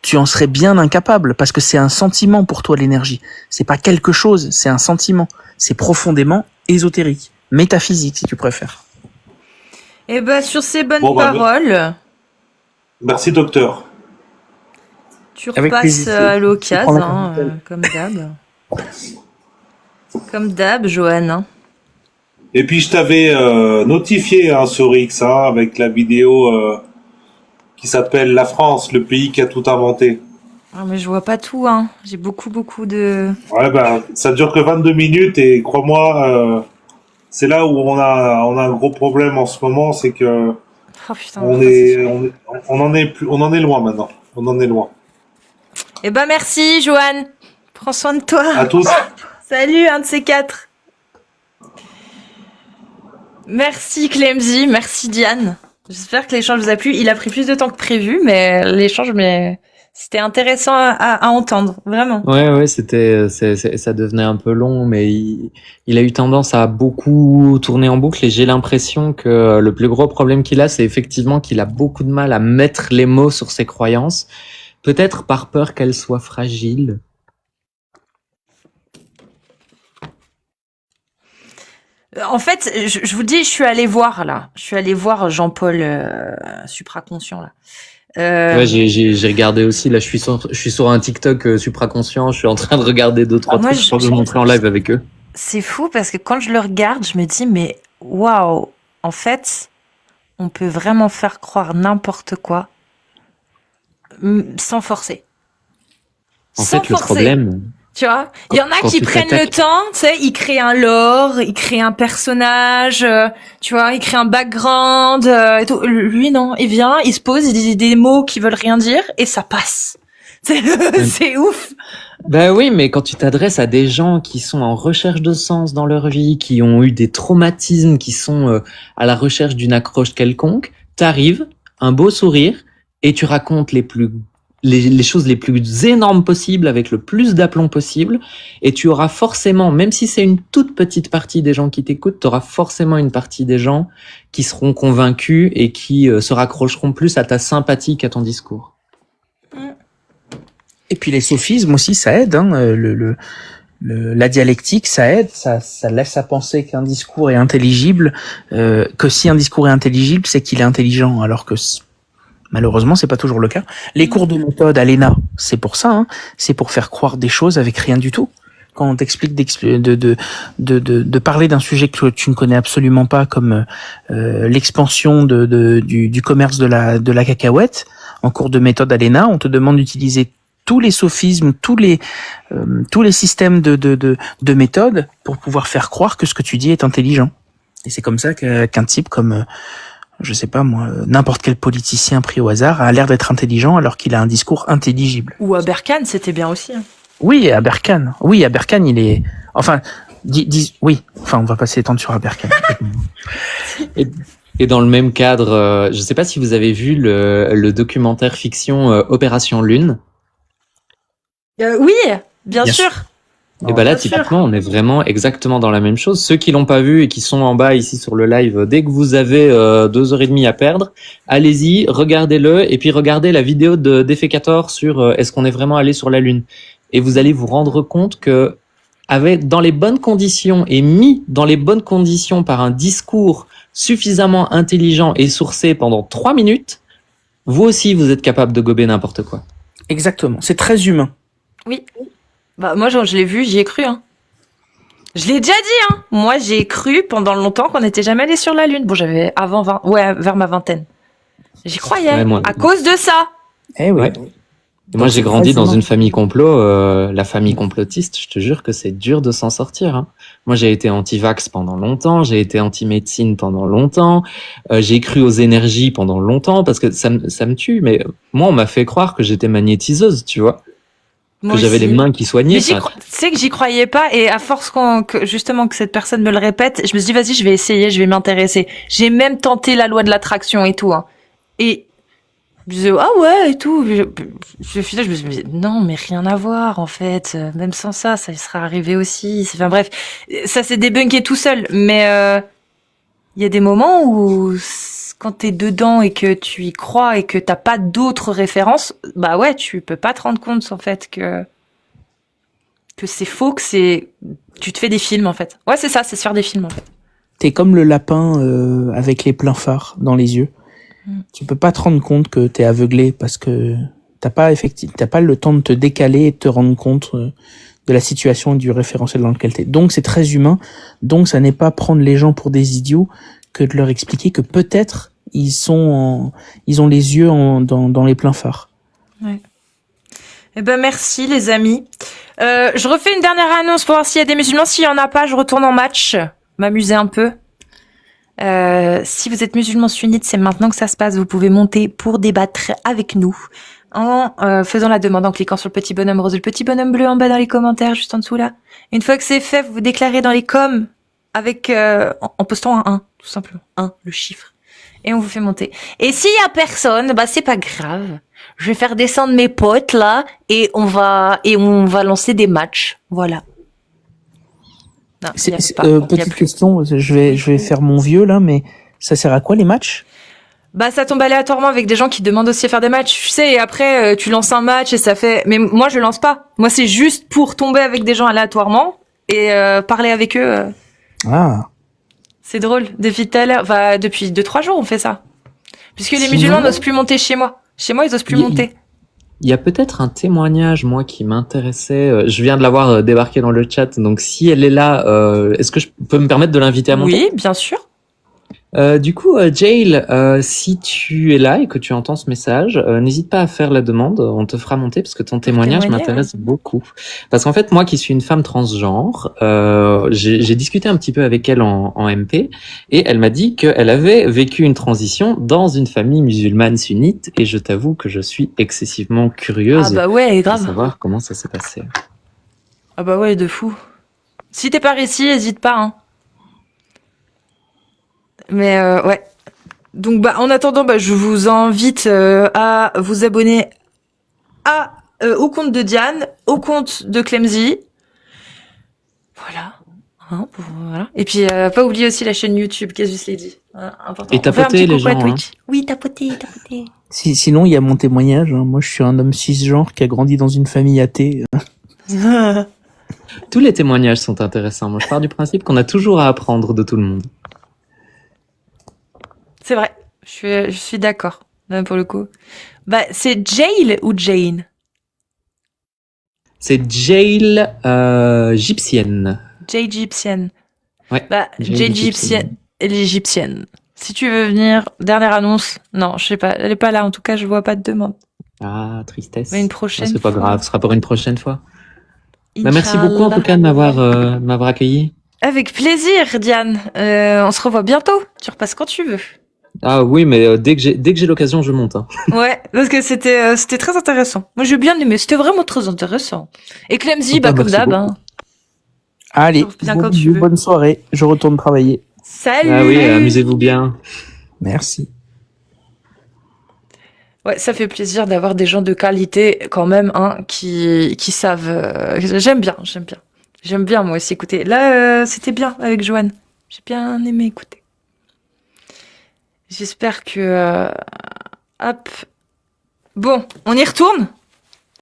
tu en serais bien incapable, parce que c'est un sentiment pour toi l'énergie. C'est pas quelque chose, c'est un sentiment. C'est profondément ésotérique, métaphysique si tu préfères. Et bah sur ces bonnes Bon, bah, paroles, Merci, docteur. tu Avec repasses plaisir. à Je l'occasion, prends la capitale. comme d'hab. Comme d'hab, Johan. Hein. Et puis, je t'avais notifié sur X, avec la vidéo qui s'appelle La France, le pays qui a tout inventé. Ah, mais je vois pas tout, hein. J'ai beaucoup de... Ouais, ben, ça dure que 22 minutes et crois-moi, c'est là où on a un gros problème en ce moment, c'est que Oh putain. on en est loin maintenant. On en est loin. Eh ben merci, Johan. Prends soin de toi. À tous. Salut, un de ces quatre. Merci Clemzy, merci Diane. J'espère que l'échange vous a plu. Il a pris plus de temps que prévu, mais l'échange, c'était intéressant à entendre, vraiment. Ouais, ça devenait un peu long, mais il a eu tendance à beaucoup tourner en boucle et j'ai l'impression que le plus gros problème qu'il a, c'est effectivement qu'il a beaucoup de mal à mettre les mots sur ses croyances, peut-être par peur qu'elles soient fragiles. En fait, je vous dis, je suis allée voir là. Je suis allée voir Jean-Paul supraconscient là. Ouais, j'ai regardé aussi. Là, je suis sur un TikTok supraconscient. Je suis en train de regarder 2-3 moi, trucs. Je crois que je vais montrer en live avec eux. C'est fou parce que quand je le regarde, je me dis mais waouh, en fait, on peut vraiment faire croire n'importe quoi sans forcer. En Sans fait, le forcer. problème, Tu vois, il y en a quand qui tu prennent le t'attaques- temps, tu sais, ils créent un lore, ils créent un personnage, tu vois, ils créent un background, et tout. Lui non, il vient, il se pose, il dit des mots qui veulent rien dire et ça passe. C'est ouf. bah oui, mais quand tu t'adresses à des gens qui sont en recherche de sens dans leur vie, qui ont eu des traumatismes, qui sont à la recherche d'une accroche quelconque, t'arrives, un beau sourire, et tu racontes les choses les plus énormes possibles avec le plus d'aplomb possible, et tu auras forcément, même si c'est une toute petite partie des gens qui t'écoutent, tu auras forcément une partie des gens qui seront convaincus et qui se raccrocheront plus à ta sympathie qu'à ton discours. Et puis les sophismes aussi, ça aide. Hein, la dialectique, ça aide. Ça laisse à penser qu'un discours est intelligible. Que si un discours est intelligible, c'est qu'il est intelligent, alors que malheureusement, c'est pas toujours le cas. Les cours de méthode à l'ENA, c'est pour ça. Hein, c'est pour faire croire des choses avec rien du tout. Quand on t'explique de parler d'un sujet que tu ne connais absolument pas, comme l'expansion du commerce de la cacahuète, en cours de méthode à l'ENA, on te demande d'utiliser tous les sophismes, tous les systèmes de méthode pour pouvoir faire croire que ce que tu dis est intelligent. Et c'est comme ça qu'un type comme je sais pas moi, n'importe quel politicien pris au hasard a l'air d'être intelligent alors qu'il a un discours intelligible. Ou à Berkane, c'était bien aussi. Hein. Oui, à Berkane, il est, enfin, oui, enfin, on va pas s'étendre sur Berkane. Et dans le même cadre, je sais pas si vous avez vu le documentaire fiction Opération Lune. Oui, bien Bien sûr. Et bah là, Bien sûr. typiquement, on est vraiment exactement dans la même chose. Ceux qui l'ont pas vu et qui sont en bas ici sur le live, dès que vous avez 2h30 à perdre, allez-y, regardez-le et puis regardez la vidéo de Defecator sur est-ce qu'on est vraiment allé sur la Lune. Et vous allez vous rendre compte que dans les bonnes conditions et mis dans les bonnes conditions par un discours suffisamment intelligent et sourcé pendant 3 minutes, vous aussi, vous êtes capable de gober n'importe quoi. Exactement, c'est très humain. Oui. Bah moi je l'ai vu, j'y ai cru. Hein. Je l'ai déjà dit. Hein. Moi j'ai cru pendant longtemps qu'on n'était jamais allé sur la Lune. Bon j'avais vers ma vingtaine. J'y croyais Ouais, moi- à cause de ça. Eh oui. Ouais. Et moi, Donc, j'ai c'est grandi dans très une humain. famille complot, la famille complotiste. Je te jure que c'est dur de s'en sortir. Hein. Moi, j'ai été anti-vax pendant longtemps, j'ai été anti-médecine pendant longtemps, j'ai cru aux énergies pendant longtemps parce que ça me tue. Mais moi, on m'a fait croire que j'étais magnétiseuse, tu vois, Moi que j'avais aussi. les mains qui soignaient. Mais tu sais que j'y croyais pas et à force justement que cette personne me le répète, je me suis dit vas-y je vais essayer, je vais m'intéresser. J'ai même tenté la loi de l'attraction et tout. Hein. Et Je disais, ah ouais, et tout. Au final, je me suis dit, non, mais rien à voir, en fait. Même sans ça, ça y serait arrivé aussi. Enfin bref, ça s'est débunké tout seul. Mais il y a des moments où, quand t'es dedans et que tu y crois et que t'as pas d'autres références, bah ouais, tu peux pas te rendre compte, en fait, que c'est faux, tu te fais des films, en fait. Ouais, c'est ça, c'est se faire des films, en fait. T'es comme le lapin avec les pleins phares dans les yeux. Tu peux pas te rendre compte que t'es aveuglé parce que t'as pas le temps de te décaler et de te rendre compte de la situation et du référentiel dans lequel t'es. Donc c'est très humain. Donc ça n'est pas prendre les gens pour des idiots que de leur expliquer que peut-être ils ont les yeux dans les pleins phares. Ouais. Eh ben merci les amis. Je refais une dernière annonce pour voir s'il y a des musulmans. S'il y en a pas, je retourne en match, m'amuser un peu. Si vous êtes musulman sunnite, c'est maintenant que ça se passe. Vous pouvez monter pour débattre avec nous en faisant la demande, en cliquant sur le petit bonhomme rose, le petit bonhomme bleu en bas dans les commentaires, juste en dessous là. Une fois que c'est fait, vous vous déclarez dans les coms avec en postant un 1, tout simplement. 1, le chiffre. Et on vous fait monter. Et s'il y a personne, bah c'est pas grave. Je vais faire descendre mes potes là et on va lancer des matchs. Voilà. Non, Petite question, je vais faire mon vieux là, mais ça sert à quoi les matchs? Bah ça tombe aléatoirement avec des gens qui demandent aussi à faire des matchs, tu sais, et après tu lances un match et ça fait... Mais moi je lance pas. Moi c'est juste pour tomber avec des gens aléatoirement et parler avec eux. Ah. C'est drôle. Depuis tout à l'heure, enfin depuis 2-3 jours on fait ça. Puisque les musulmans n'osent plus monter chez moi. Chez moi ils osent plus monter. Il y a peut-être un témoignage, moi, qui m'intéressait. Je viens de la voir débarquer dans le chat, donc si elle est là, est-ce que je peux me permettre de l'inviter à monter? Oui, bien sûr. Du coup, Jail, si tu es là et que tu entends ce message, n'hésite pas à faire la demande, on te fera monter parce que ton témoignage m'intéresse beaucoup. Parce qu'en fait, moi qui suis une femme transgenre, j'ai discuté un petit peu avec elle en MP et elle m'a dit qu'elle avait vécu une transition dans une famille musulmane sunnite et je t'avoue que je suis excessivement curieuse Ah bah ouais, de grave. savoir comment ça s'est passé. Ah bah ouais, de fou. Si t'es par ici, hésite pas, hein. Mais ouais. Donc bah en attendant, bah je vous invite à vous abonner au compte de Diane, au compte de Clemzy. Voilà. Hein, voilà. Et puis pas oublier aussi la chaîne YouTube Casus Lady. Hein, important. Et tapoter les gens. Hein. Oui, tapoter. Sinon, il y a mon témoignage. Hein. Moi, je suis un homme cisgenre qui a grandi dans une famille athée. Tous les témoignages sont intéressants. Moi, je pars du principe qu'on a toujours à apprendre de tout le monde. C'est vrai, je suis d'accord, là, pour le coup. Bah, c'est Jail ou Jane? C'est Jail Gypsienne. Jay Gypsienne. Ouais. Bah, Jay Gypsienne, l'Égyptienne. Si tu veux venir, dernière annonce. Non, je sais pas, elle est pas là, en tout cas, je vois pas de demande. Ah, tristesse. Mais une prochaine c'est pas fois. grave, ce sera pour une prochaine fois. Bah, merci beaucoup, en tout cas, de m'avoir accueilli. Avec plaisir, Diane. On se revoit bientôt. Tu repasses quand tu veux. Ah oui, mais dès que j'ai l'occasion, je monte. Hein. Ouais, parce que c'était très intéressant. Moi, j'ai bien aimé. C'était vraiment très intéressant. Et Clemzy, bah comme d'hab. Hein. Allez, bonne soirée. Je retourne travailler. Salut. Ah oui, amusez-vous bien. Merci. Ouais, ça fait plaisir d'avoir des gens de qualité quand même, hein, qui savent. J'aime bien moi aussi écouter. Là, c'était bien avec Joanne. J'ai bien aimé écouter. J'espère que... Hop. Bon, on y retourne ?